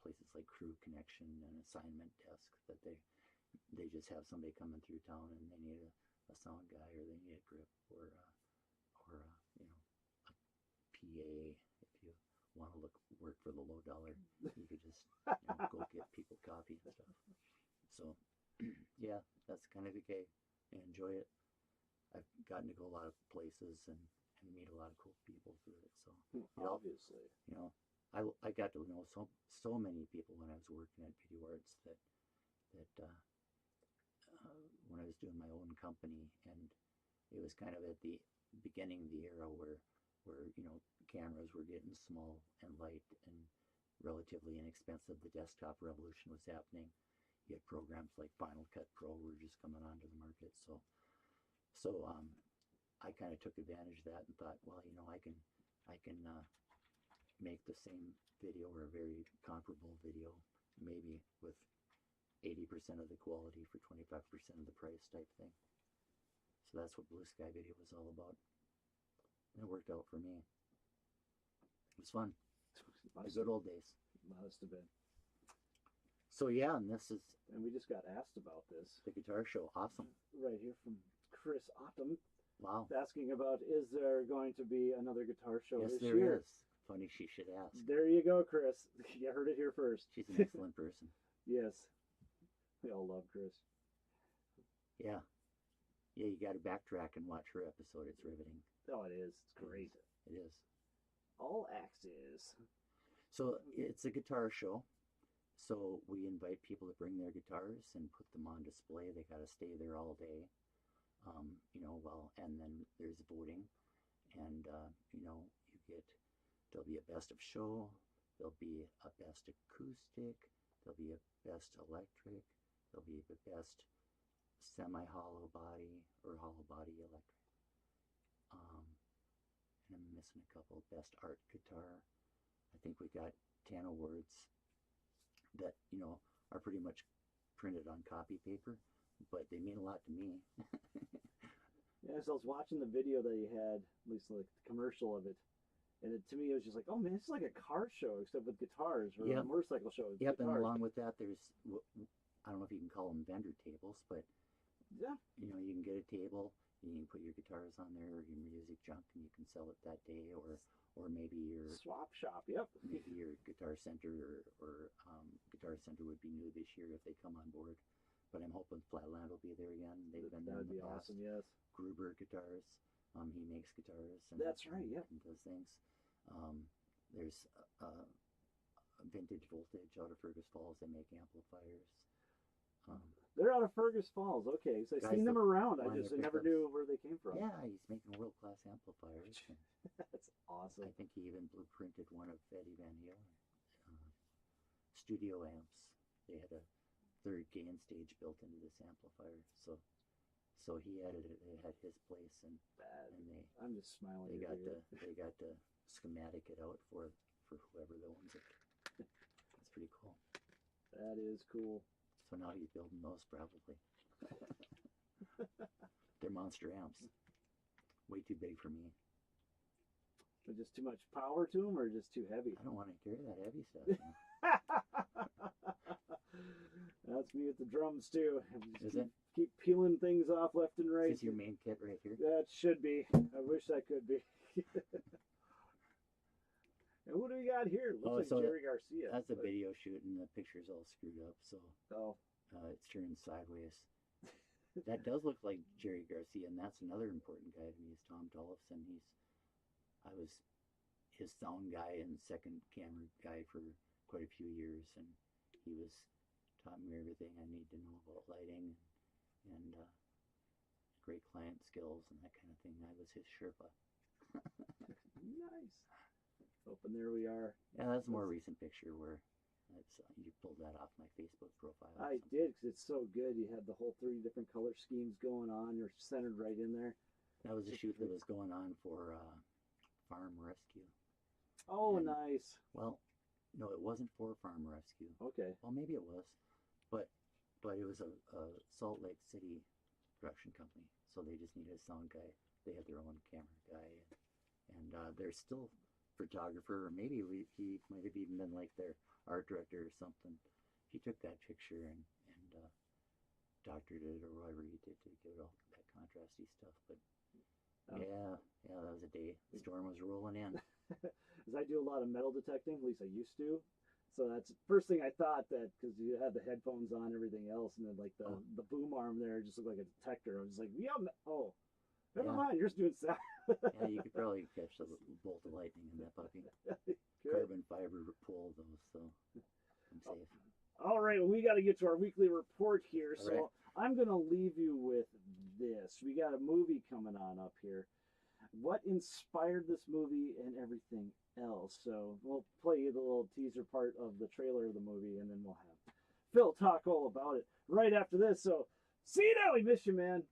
places like Crew Connection and Assignment Desk that they just have somebody coming through town and they need a sound guy, or they need a grip, or a PA if you want to work for the low dollar. You could just go get people coffee and stuff. So yeah, that's kind of okay. I enjoy it. I've gotten to go a lot of places and meet a lot of cool people through it. So obviously, I got to know so many people when I was working at Video Arts that when I was doing my own company, and it was kind of at the beginning of the era where cameras were getting small and light and relatively inexpensive. The desktop revolution was happening. You had programs like Final Cut Pro were just coming onto the market. So I kind of took advantage of that and thought, well, I can make the same video or a very comparable video, maybe with 80% of the quality for 25% of the price type thing. So that's what Blue Sky Video was all about. And it worked out for me. It was fun. The good old days. Must have been. So yeah, and this is... And we just got asked about this. The guitar show. Awesome. Right here from Chris Autumn. Wow. Asking about, is there going to be another guitar show this year? Yes, there is. Funny she should ask. There you go, Chris. You heard it here first. She's an excellent person. Yes. We all love Chris. Yeah. Yeah, you got to backtrack and watch her episode. It's riveting. Oh, it is. It's great. It is. All axes. So it's a guitar show. So we invite people to bring their guitars and put them on display. They got to stay there all day. And then there's voting. And, there'll be a best of show. There'll be a best acoustic. There'll be a best electric. There'll be the best semi-hollow body or hollow body electric. And I'm missing a couple. Best art guitar. I think we got 10 awards that, are pretty much printed on copy paper, but they mean a lot to me. Yeah, so I was watching the video that you had, at least like the commercial of it, and to me it was just like, oh man, it's like a car show except with guitars, or a motorcycle show with guitars. And along with that, there's, I don't know if you can call them vendor tables, but yeah, you can get a table, you can put your guitars on there or your music junk, and you can sell it that day, or maybe your swap shop. Yep. Maybe your Guitar Center or Guitar Center would be new this year if they come on board. But I'm hoping Flatland will be there again. They've been there in the past. Awesome. Yes. Gruber Guitars. He makes guitars. And, that's right. Yep. And does things. There's Vintage Voltage out of Fergus Falls. They make amplifiers. They're They're out of Fergus Falls. Okay, so I've seen them around. I just never knew where they came from. Yeah, he's making world-class amplifiers. That's awesome. I think he even blueprinted one of Eddie Van Halen's studio amps. They had a third gain stage built into this amplifier, so he had it at his place, and I'm just smiling. They got to schematic it out for whoever owns it. That's pretty cool. That is cool. So now he's building those probably. They're monster amps. Way too big for me. But just too much power to them, or just too heavy? I don't want to carry that heavy stuff. That's me with the drums too. Is it? Keep peeling things off left and right. Is this your main kit right here? That should be. I wish that could be. And who do we got here? Looks like Jerry Garcia. That's a video shoot, and the picture's all screwed up, so it's turned sideways. That does look like Jerry Garcia, and that's another important guy to me, is Tom Tollefson. I was his sound guy and second camera guy for quite a few years, and he taught me everything I need to know about lighting and great client skills and that kind of thing. I was his Sherpa. Nice. And there we are. Yeah, that's a more recent picture where you pulled that off my Facebook profile. I did, because it's so good. You had the whole 3 different color schemes going on. You're centered right in there. That was a shoot that was going on for Farm Rescue. Oh, nice. Well, no, it wasn't for Farm Rescue. Okay. Well, maybe it was, but it was a Salt Lake City production company, so they just needed a sound guy. They had their own camera guy, and they're still photographer, or maybe he might have even been like their art director or something. He took that picture and doctored it or whatever he did to give it all that contrasty stuff. But yeah, that was a day. The storm was rolling in. Because I do a lot of metal detecting, at least I used to. So that's the first thing I thought, that because you had the headphones on, everything else, and then like the boom arm there just looked like a detector. I was just like, never mind, you're just doing sound. Yeah, you could probably catch a bolt of lightning in that puppy. Carbon fiber pull though, so I'm safe. All right, well, we got to get to our weekly report here, so right. I'm going to leave you with this. We got a movie coming on up here. What inspired this movie and everything else? So we'll play you the little teaser part of the trailer of the movie, and then we'll have Phil talk all about it right after this. So see you now. We miss you, man.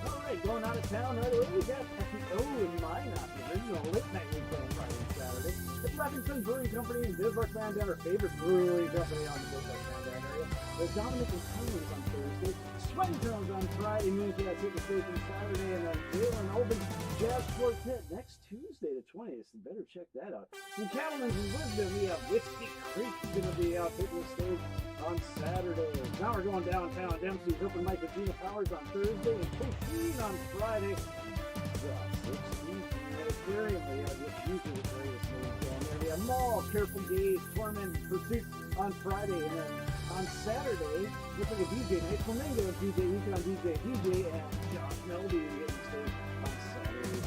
Alright, going out of town right away. We got in mine the original late night weekend Friday and Saturday. It's Lexington Brewing Company in Bismarck, Mandan, our favorite brewery company on the Bismarck, Mandan area. There's Dominic and Cummings on Thursday. Sweaty Tones on Friday, Mooncast Hit the Station Saturday, and then Galen Open Jazz Quartet next Tuesday the 20th. So better check that out. In Cattleman's in Lisbon, we have Whiskey Creek going to be out hitting the stage on Saturday. Now we're going downtown. Dempsey's open mic with Gina Powers on Thursday, and Coachine on Friday. Yeah, 16th Aquarium. We have this usually the greatest names down there. We have Mall, Careful Days, Torment, Pursuit on Friday, and then on Saturday, looks like a DJ night. Flamingo and DJ Weekend on DJ, and Josh Melby getting the stage on Saturday.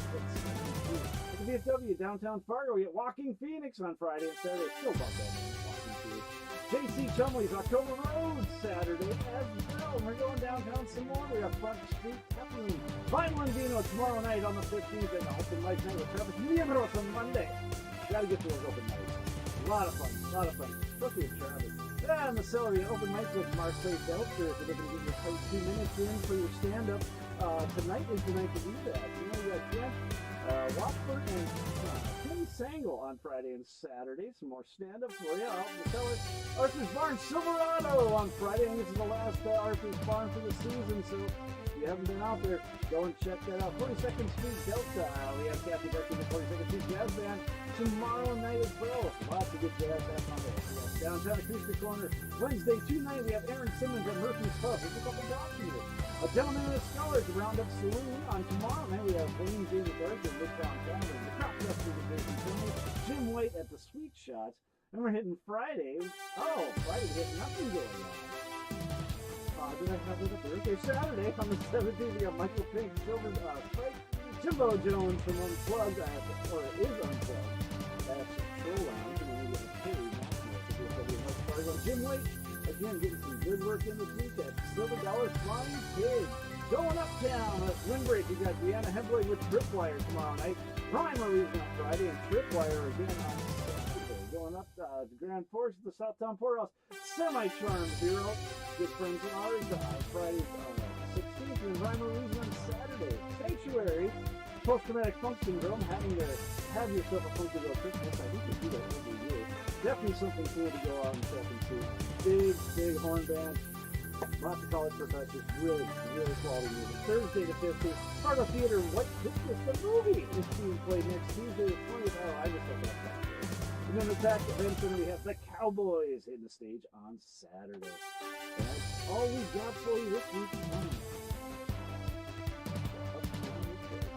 At the VFW downtown Fargo, we get Walking Phoenix on Friday and Saturday. Still love that name, Walking Phoenix. JC Chumley's October Road Saturday as well. We're going downtown some more. We have Front Street Caffeine. Vinyl and Vino tomorrow night on the 15th, and open mic night with Travis Niebros on Monday. Gotta get to those open nights. A lot of fun, especially with Travis. And the Celery open mic with Marseille Belcher. If you're looking to get your tight 2 minutes in for your stand-up, tonight is the night to do that. You know, you got Kent Watford and Tim Sangle on Friday and Saturday. Some more stand-up for you out in the cellar. Arthur's Barn Silverado on Friday. And this is the last Arthur's Barn for the season, so if you haven't been out there, go and check that out. 42nd Street Delta. We have Kathy Beck in the 42nd Street Jazz Band tomorrow night as well. Lots of good jazz that Monday. Downtown Acoustic Corner. Wednesday, 2 night, we have Aaron Simmons at Murphy's Pub. It's a couple dogs here. A Gentleman and a Scholar at the Roundup Saloon. On tomorrow night, we have Wayne J. McGarth at Midtown Tavern. The Crop Duster Division Family. Jim White at the Sweet Shots. And we're hitting Friday. Friday, we have nothing going on. Did I have it up there? Okay, Saturday on the 17th, we got Michael Pink, Silver Spike, Jimbo Jones from Unplugged, or is Unplugged. That's Troll Lounge, and then we get a paid Fargo. Jim Lake, again, getting some good work in this week at Silver Dollar Flying Pig. Going uptown at Windbreak, we got Deanna Hembley with Tripwire tomorrow night. Primaries on Friday, and Tripwire again on Saturday. Going up to Grand Forks at the Southtown Poorhouse. Semi-Charmed Hero, good friends of ours, Friday 16th, and Primaries on Saturday. Sanctuary, post-traumatic funk syndrome, having to have yourself a funky little Christmas. I think we do that every year. Definitely something cool to go out and check and see. Big horn band. Lots of college professors. Really quality music. Thursday the 15th, Fargo Theater, White Christmas, the movie, is being played next Tuesday the 20th. Oh, I just love that. And then the back at Hanson, we have the Cowboys hitting the stage on Saturday. And that's all we got for you this week.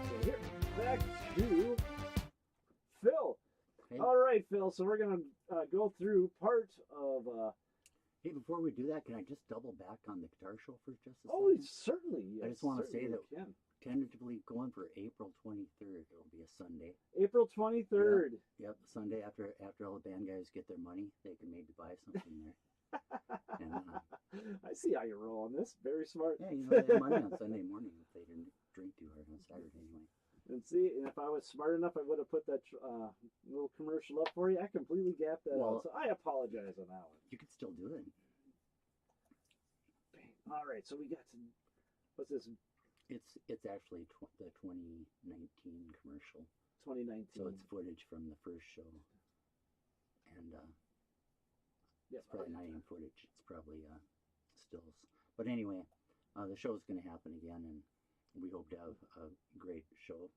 So here, back to Phil. Hey. All right, Phil. So we're going to go through part of... Hey, before we do that, can I just double back on the guitar show for just a second? Oh, certainly. Yes, I just want to say that tentatively going for April 23rd. It'll be a Sunday. April 23rd. Yep, Sunday after all the band guys get their money, they can maybe buy something there. And, I see how you're rolling this. Very smart. Yeah, they have money on Sunday morning if they didn't drink too hard on Saturday anyway. And see, and if I was smart enough, I would have put that little commercial up for you. I completely gapped that out, so I apologize on that one. You could still do it. All right, so we got to, what's this? It's actually the 2019 commercial. 2019. So it's footage from the first show, and it's probably not even footage. It's probably stills. But anyway, the show's going to happen again, and we hope to have a great show.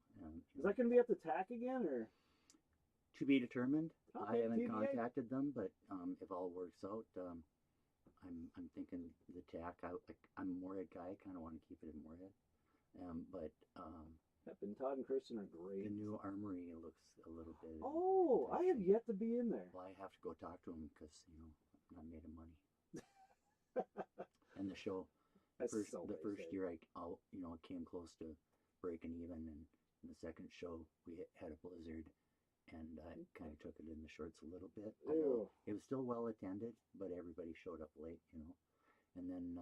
Is that going to be at the TAC again, or? To be determined. Okay, I haven't TBA? contacted them, but if all works out, I'm thinking the TAC. I'm a Moorhead guy. I kind of want to keep it in Moorhead. But and Todd and Kristen are great. The new Armory looks a little bit. Oh, I have yet to be in there. Well, I have to go talk to them because I'm not made of money. And the show. The first year I came close to breaking even, and in the second show we had a blizzard, and I kind of took it in the shorts a little bit. It was still well attended, but everybody showed up late, And then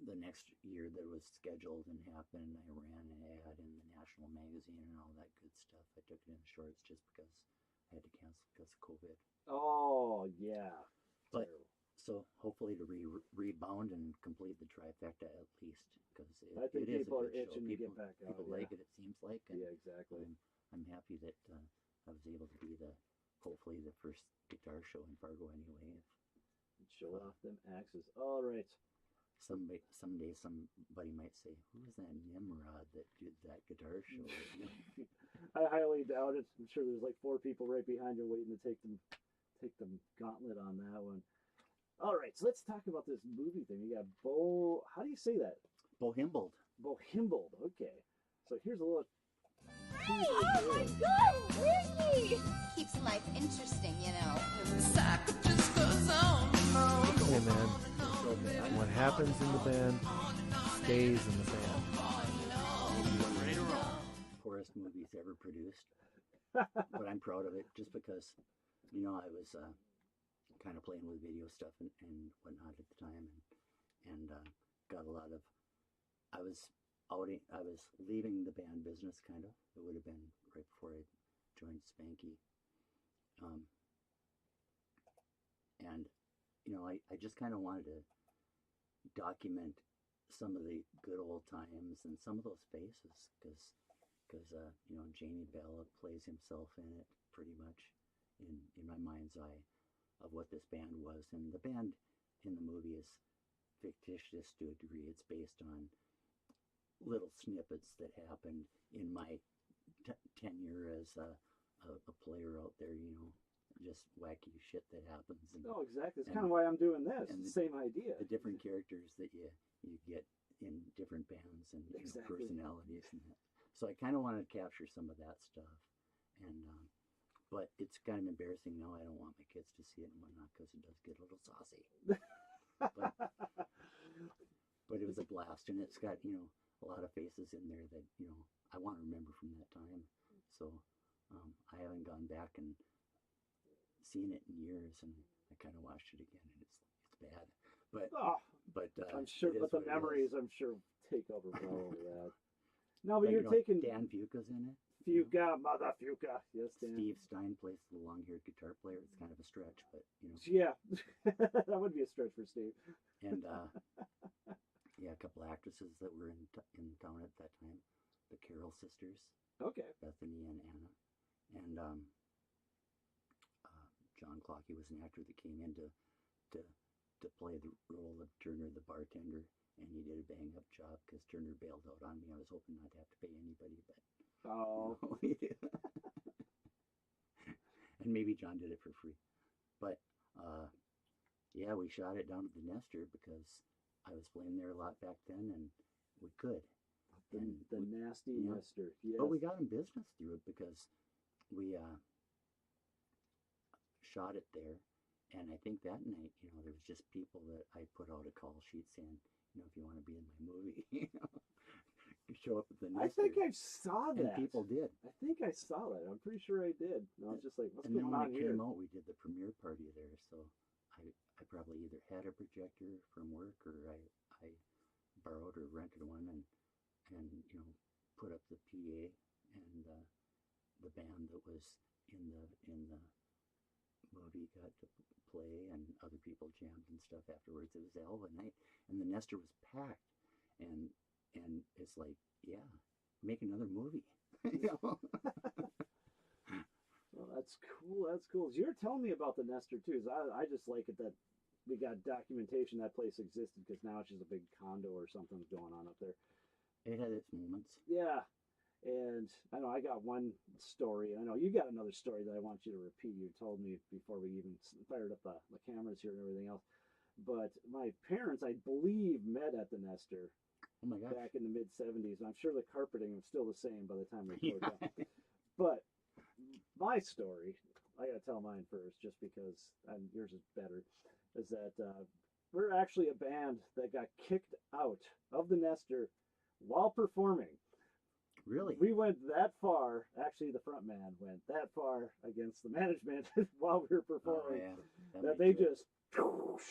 the next year that was scheduled and happened, I ran an ad in the national magazine and all that good stuff. I took it in shorts just because I had to cancel because of COVID. Oh yeah, but. So hopefully to rebound and complete the trifecta at least, because I think it is people a are good itching show. to get back out. People like it seems like. And yeah, exactly. I'm happy that I was able to be hopefully the first guitar show in Fargo anyway. Show off them axes. All right. Someday somebody might say, "Who is that Nimrod that did that guitar show?" I highly doubt it. I'm sure there's like 4 people right behind you waiting to take them gauntlet on that one. All right, so let's talk about this movie thing. You got how do you say that? Bohimbled. Bohimbled, okay. So here's a little... Hey, oh my God, Ricky! Keeps life interesting, And the cycle just goes on and on. Hey man, what happens in the band stays in the band. Poorest movies ever produced. But I'm proud of it just because, I was... kind of playing with video stuff and whatnot at the time, and got a lot of. I was leaving the band business kind of. It would have been right before I joined Spanky, and I just kind of wanted to document some of the good old times and some of those faces because Jamie Bella plays himself in it pretty much in my mind's eye of what this band was, and the band in the movie is fictitious to a degree. It's based on little snippets that happened in my tenure as a player out there, just wacky shit that happens. Oh, exactly. That's kind of why I'm doing this. And the same idea. The different characters that you get in different bands and personalities and that. So I kind of wanted to capture some of that stuff, and but it's kind of embarrassing now. I don't want my kids to see it and whatnot because it does get a little saucy. but it was a blast, and it's got a lot of faces in there that, you know, I want to remember from that time. So I haven't gone back and seen it in years, and I kind of watched it again, and it's bad. But I'm sure, but the memories, I'm sure, take over well over that. No, but you you're know, taking Dan Fuca's in it. Fuca, mother Fuca. Yes, Dan. Steve Stein plays the long-haired guitar player. It's kind of a stretch, but you know. Yeah, that would be a stretch for Steve. And yeah, a couple actresses that were in town at that time, the Carroll sisters. Okay. Bethany and Anna, and John Clockey was an actor that came in to play the role of Turner, the bartender, and he did a bang-up job because Turner bailed out on me. I was hoping not to have to pay anybody, but he did. And maybe John did it for free, but yeah, we shot it down at the Nestor because I was playing there a lot back then, and we could. The nasty Nestor. Yes. But we got in business through it because we shot it there, and I think that night, you know, there was just people that I put out a call sheet saying, you know, if you want to be in my movie, you know, show up at the Nestor. I think I saw that. And people did. I think I saw that. I'm pretty sure I did. And I was just like, what's going on here? And then when it came out, we did the premiere party there, so I probably either had a projector from work or I borrowed or rented one and you know, put up the PA and the band that was in the movie got to play, and other people jammed and stuff afterwards. It was a hell of a night, and the Nestor was packed, and it's like, yeah, make another movie. You know? Well, that's cool. That's cool. So you're telling me about the Nestor too. So I just like it that we got documentation that place existed, because now it's just a big condo or something's going on up there. It had its moments. Yeah. And I know I got one story. I know you got another story that I want you to repeat. You told me before we even fired up the cameras here and everything else. But my parents, I believe, met at the Nestor. Oh my gosh. Back in the mid-'70s. I'm sure the carpeting was still the same by the time we tore it down. But my story, I got to tell mine first, just because yours is better, is that we're actually a band that got kicked out of the Nestor while performing. Really? We went that far. Actually, the front man went that far against the management while we were performing, that they just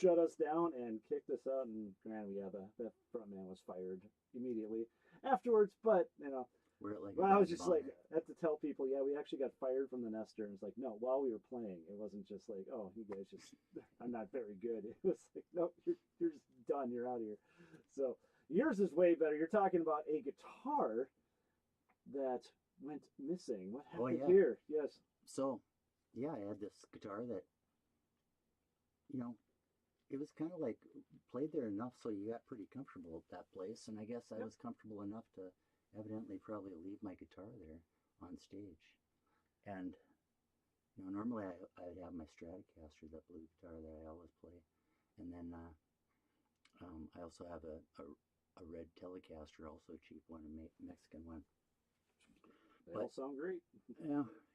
shut us down and kicked us out. And granted, yeah, the front man was fired immediately afterwards. But you know, I was just like, I have to tell people, yeah, we actually got fired from the Nestor. And it's like, no, while we were playing, it wasn't just like, oh, you guys just, I'm not very good. It was like, no, you're just done. You're out of here. So yours is way better. You're talking about a guitar that went missing. What happened here? Yes. So, yeah, I had this guitar that, you know, it was kind of like played there enough so you got pretty comfortable at that place. And I guess I was comfortable enough to evidently probably leave my guitar there on stage. And, you know, normally I'd have my Stratocaster, that blue guitar that I always play. And then I also have a red Telecaster, also a cheap one, a Mexican one. They all sound great.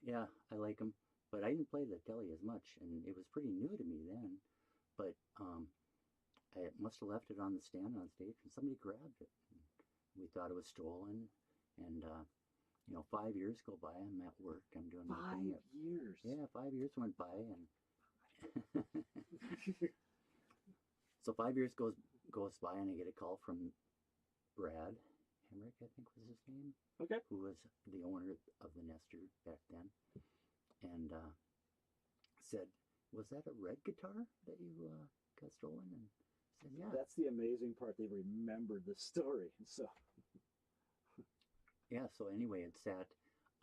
Yeah, I like them. But I didn't play the Tele as much, and it was pretty new to me then. But I must have left it on the stand on stage, and somebody grabbed it. We thought it was stolen, and you know, 5 years go by. I'm at work. I'm doing my thing. 5 years. Yeah, 5 years went by, and so 5 years goes by, and I get a call from Brad Hemrick, I think was his name. Okay. Who was the owner of the Nestor back then, and said, "Was that a red guitar that you got stolen?" And I said, "Yeah." That's the amazing part. They remembered the story. So. Yeah. So anyway, it sat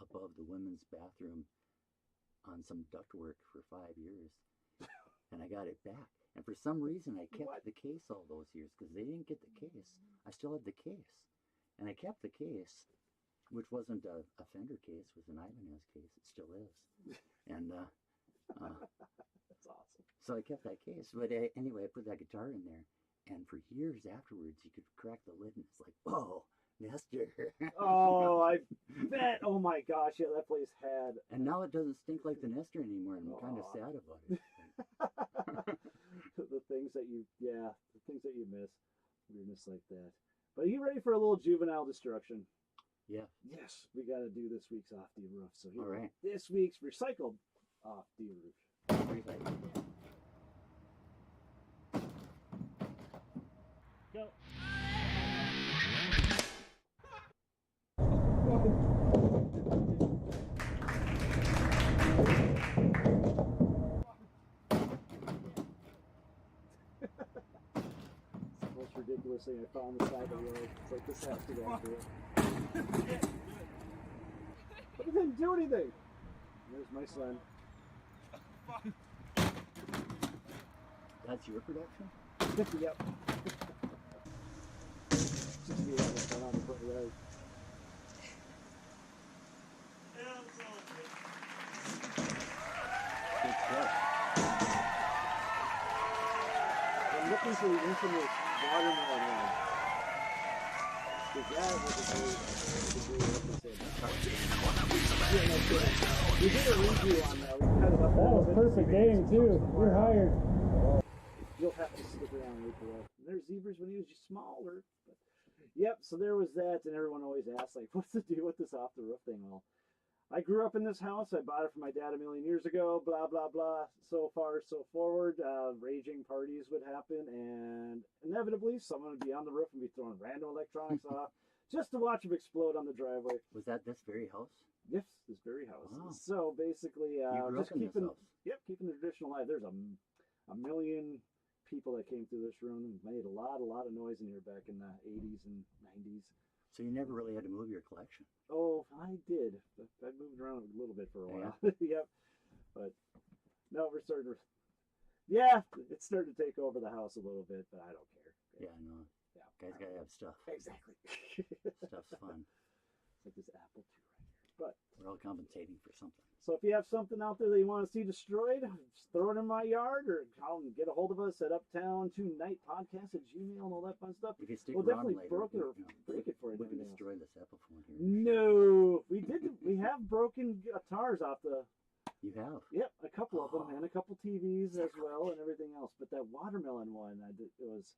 above the women's bathroom on some ductwork for 5 years, and I got it back. And for some reason, I kept the case all those years because they didn't get the case. I still had the case, and I kept the case, which wasn't a Fender case, it was an Ibanez case. It still is. And that's awesome. So I kept that case. But anyway, I put that guitar in there, and for years afterwards, you could crack the lid, and it's like, whoa, Nestor. Oh, I bet. Oh my gosh, yeah, that place had. And now it doesn't stink like the Nestor anymore, and I'm kind of sad about it. the things that you miss, weirdness like that. But are you ready for a little juvenile destruction? Yeah. Yes, we got to do this week's Off the Roof. So here, All right. this week's recycled Off the Roof. Go. It's the most ridiculous thing I found on the side of the road. It's like, this has to go through it. But it didn't do anything. There's my son. That's your production? Yep. Just me having fun on the front yard. Good stuff. I'm looking for the infamous watermelon one. Because that was a great episode. Yeah, no kidding. We did a review on that. We cut it up. That was perfect game too. You're hired. You'll have to stick around and wait for that. And there's zebras when he was just smaller. But, yep, so there was that, and everyone always asks, like, what's the deal with this off the roof thing? Well, I grew up in this house. I bought it for my dad a million years ago, blah, blah, blah. So far, so forward. Raging parties would happen, and inevitably, someone would be on the roof and be throwing random electronics off just to watch them explode on the driveway. Was that this very house? Yes, this very house. Wow. So basically, You grew just up in this keeping, house? yep, keeping the tradition alive. There's a million people that came through this room and made a lot of noise in here back in the 80s and 90s. So you never really had to move your collection? Oh, I did. I moved around a little bit for a while. Yeah. Yep. But no, we're starting to, yeah, it's starting to take over the house a little bit, but I don't care. Yeah, I know. Yeah. Guys gotta have stuff. Exactly. Stuff's fun. It's like this Apple II right here. But We're all compensating for something. so if you have something out there that you want to see destroyed, just throw it in my yard or call and get a hold of us at Uptowntonightpodcast at Gmail and all that fun stuff. If you stick We'll around definitely later, break it or break it for you. we can and everything destroy this Apple phone here. else. No, we did. We have broken guitars off the. You have? Yep, a couple of them and a couple TVs as well and everything else. But that watermelon one, it was.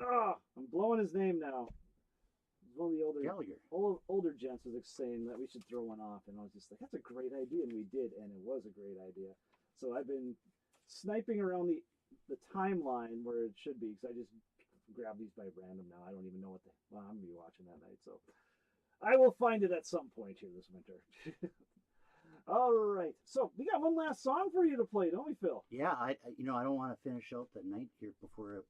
I'm blowing his name now. One of the Gallagher. older gents was saying that we should throw one off, and I was just like, that's a great idea, and we did, and it was a great idea. So I've been sniping around the timeline where it should be, because I just grab these by random now. I don't even know what I'm going to be watching that night, so I will find it at some point here this winter. All right, so we got one last song for you to play, don't we, Phil? Yeah, I don't want to finish out the night here before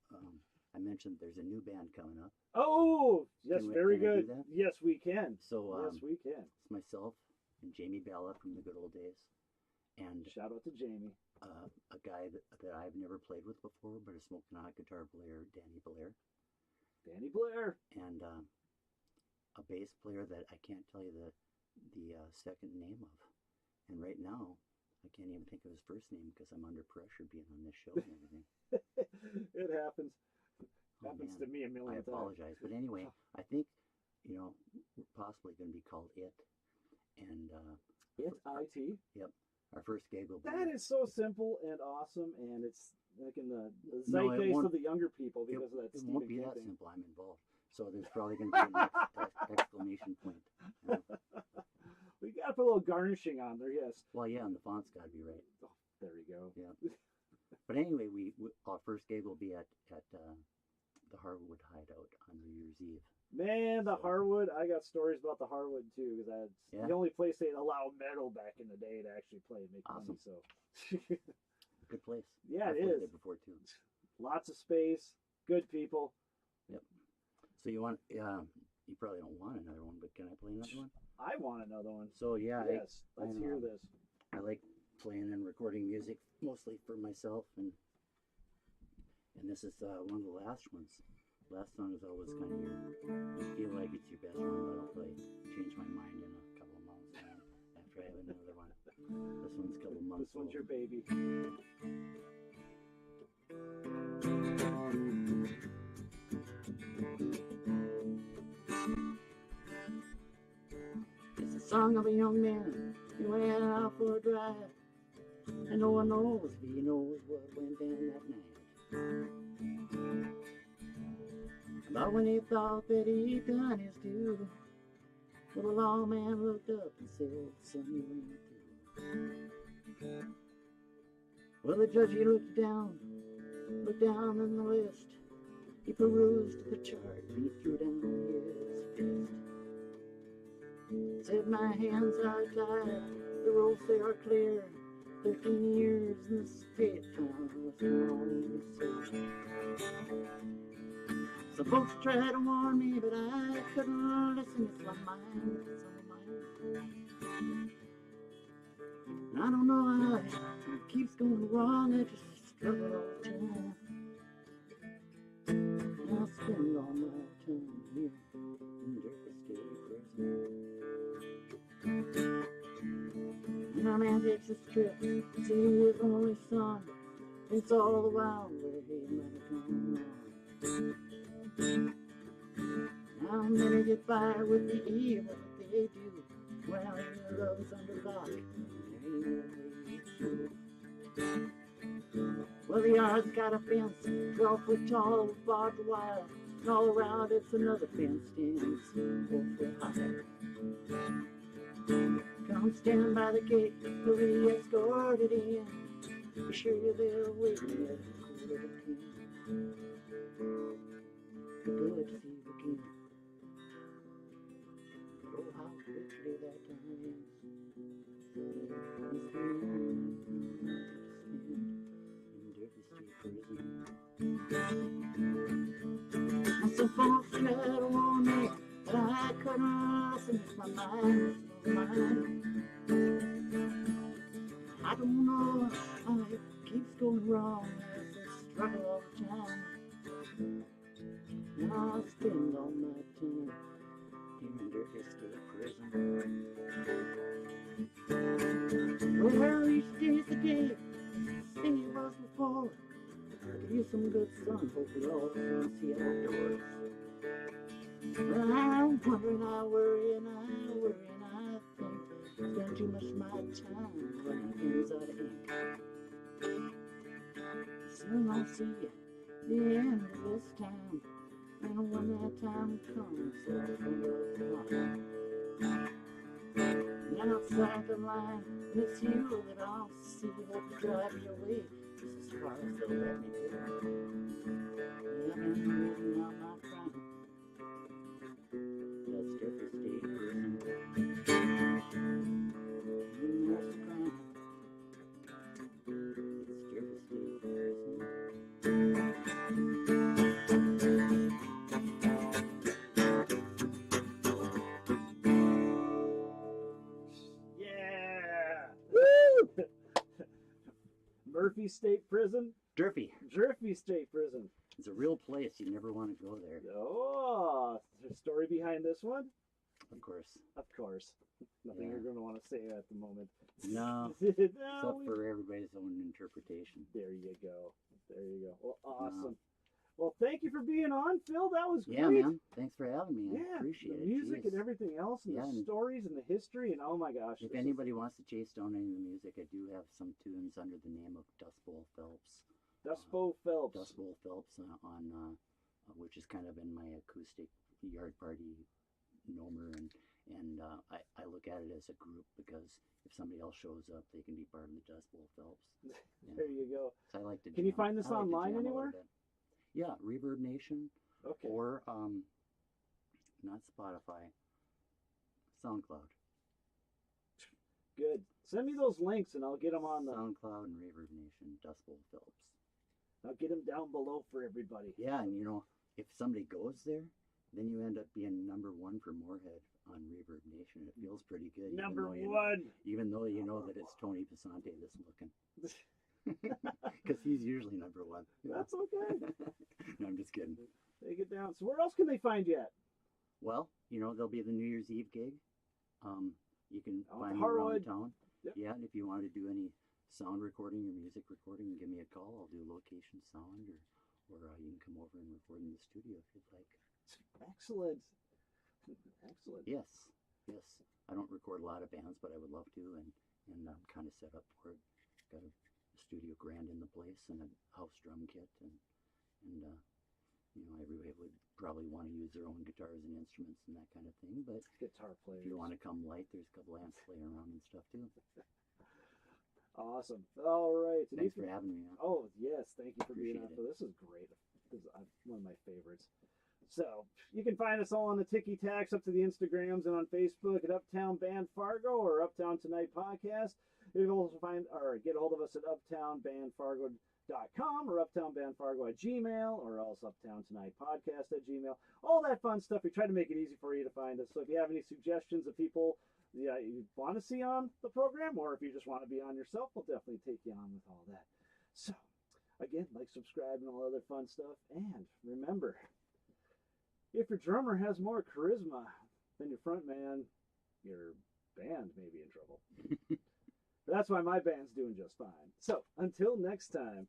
I mentioned there's a new band coming up. Oh, yes, very can I good. do that? Yes, we can. So Yes, we can. it's myself and Jamie Bella from the good old days, and Shout out to Jamie. a guy that I've never played with before, but a smoking hot guitar player, Danny Blair, Danny Blair. and a bass player that I can't tell you the second name of. And right now, I can't even think of his first name because I'm under pressure being on this show and everything. It happens. Oh, Happens man. to me a million I times. apologize. But anyway, I think, we're possibly going to be called It. And It's IT. Yep. Our first gig will be. That is so simple and awesome, and it's like in the No, it zeitgeist won't- of the younger people because of that It Stephen won't be King that thing. simple. I'm involved. So there's probably going to be an exclamation point. We got to put a little garnishing on there, yes. Well, yeah, and the font's got to be right. Oh, there you go. Yeah. But anyway, our first gig will be at the Harwood Hideout on New Year's Eve. Man, the Harwood, I got stories about the Harwood too, because that's Yeah? the only place they allowed metal back in the day to actually play and make money. Awesome. So, Good place. yeah, I've it played is. there before too. Lots of space, good people. So you want? You probably don't want another one, but can I play another one? I want another one. So yeah, Yes, let's I hear know. this. I like playing and recording music mostly for myself, and this is one of the last ones. Last song is always kind of you feel like it's your best one, but I'll play change my mind in a couple of months after I have another one. This one's a couple of months This one's old. your baby. It's a song of a young man who went out for a drive, and no one knows if he knows what went down that night. But when he thought that he'd done his due, well, the lawman looked up and said, son, you ain't through. Well, the judge, he looked down in the list. He perused the chart and he threw down his fist. Said, my hands are tied, the rules they are clear. 13 years in the state found was wrong, he said. Some folks tried to warn me, but I couldn't listen. It's my mind, it's on my mind. And I don't know how it keeps going wrong. I just struggle all the time. And I spend all my time here in Jersey State Prison. And a man takes his trip to see his only son. It's all the while where he might have gone wrong. Now many get by with the evil that they do. Well, your love's under lock, and there ain't no way through. Well, the yard's got a fence, 12 foot tall with barbed wire, and all around it's another fence, 10 foot high. Come stand by the gate, you'll be escorted in. Be sure you're there waiting at 9:45. Good to see you again. But oh, how quickly that time ends. It's the end in Jersey State Prison. And some folks tried to warn me, but I couldn't listen. It's my mind, it's my mind. I don't know how it keeps going wrong. There's a struggle all the time. And I'll spend all my time in Jersey State Prison. Well, each day's the day, same it was before. Give you some good sun, hope we all can see outdoors. Well, I'm wondering, I worry and I think. Spend too much of my time running things out of ink. Soon I'll see the end of this time. And when that time comes, I'll think of the outside the line, and it's you that I'll see. Hope to drive you away just as far as they'll let me go. Yeah, I'm losing all my crime. That's Jersey State Prison. There's the crime. It's Jersey State Prison. Murphy State Prison? Durfee. Jerfy State Prison. It's a real place. You never want to go there. Oh, there's a story behind this one? Of course. Of course. Nothing Yeah. you're going to want to say at the moment. No. No, Except for everybody's own interpretation. There you go. There you go. Well, awesome. Well, thank you for being on, Phil. That was great. Yeah, man. Thanks for having me. I Yeah, appreciate the it. music Jeez. and everything else, and Yeah, the and stories and the history, and oh my gosh. If anybody wants to chase down any of the music, I do have some tunes under the name of Dust Bowl Phelps. Dust Bowl Phelps. Dust Bowl Phelps on which is kind of in my acoustic yard party nomer, and I look at it as a group because if somebody else shows up, they can be part of the Dust Bowl Phelps. There you go. So I like to. Can you jam- find this I like to online jam a little anywhere? bit. Yeah, Reverb Nation. Okay. Or not Spotify, SoundCloud. Good. Send me those links and I'll get them on the. SoundCloud and Reverb Nation, Dust Bowl Phelps. I'll get them down below for everybody. Yeah, and you know, if somebody goes there, then you end up being number one for Moorhead on Reverb Nation. It feels pretty good. Number one. Even though you know that it's Tony Pisante that's looking. Because he's usually number one. That's okay. No, I'm just kidding. Take it down. So where else can they find you at? Well, you know, there'll be the New Year's Eve gig. You can Out find to me around Harwood. town. Yep. Yeah, and if you want to do any sound recording or music recording, give me a call. I'll do location sound, or you can come over and record in the studio if you'd like. Excellent. Excellent. Yes. I don't record a lot of bands, but I would love to, and I'm kind of set up for it. Got a studio grand in the place and a house drum kit, and everybody would probably want to use their own guitars and instruments and that kind of thing. But Guitar players. if you want to come light, there's a couple amps laying around and stuff too. Awesome. All right. Thanks for having me on. Oh, yes. Thank you for being on. Appreciate it. This is great. This is one of my favorites. So you can find us all on the Tiki Tacks, up to the Instagrams and on Facebook at Uptown Band Fargo or Uptown Tonight Podcast. You can also find or get a hold of us at uptownbandfargo.com or uptownbandfargo@gmail or else uptowntonightpodcast@gmail. All that fun stuff. We try to make it easy for you to find us. So if you have any suggestions of people you want to see on the program, or if you just want to be on yourself, we'll definitely take you on with all that. So again, like, subscribe, and all other fun stuff. And remember, if your drummer has more charisma than your front man, your band may be in trouble. That's why my band's doing just fine. So until next time.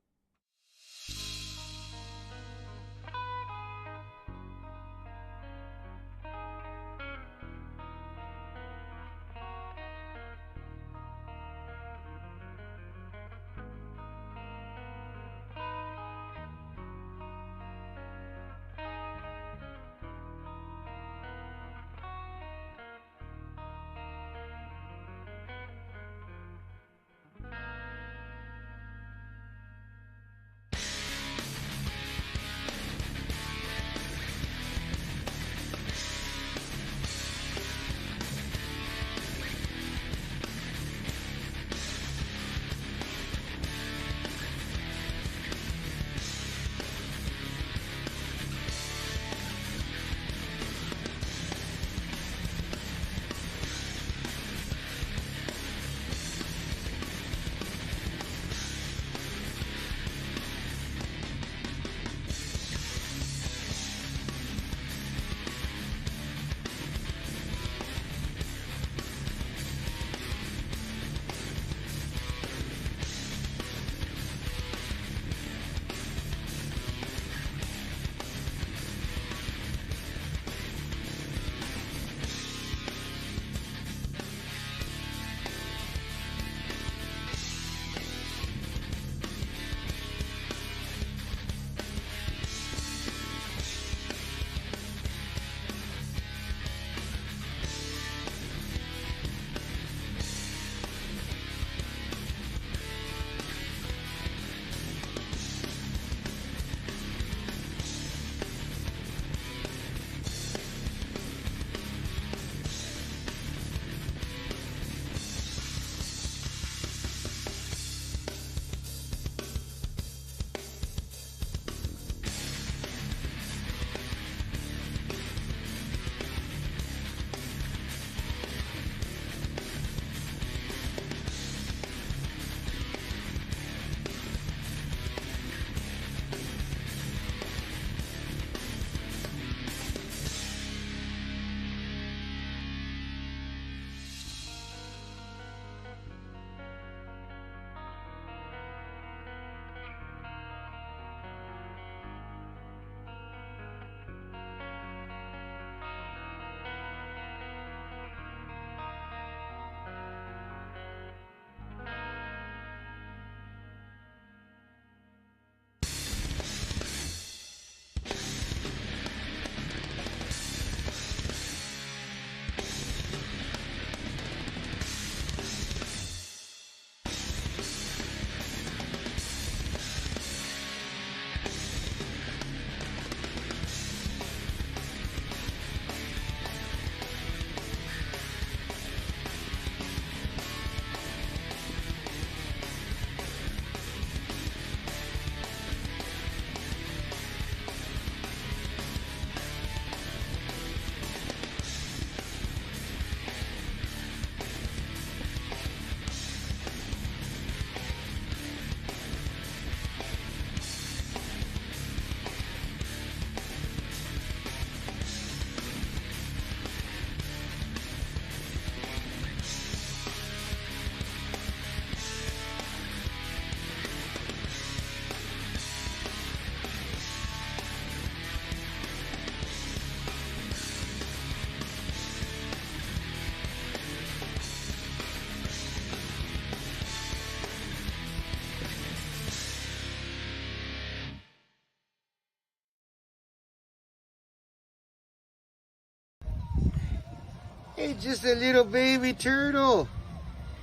It's just a little baby turtle.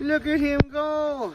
Look at him go.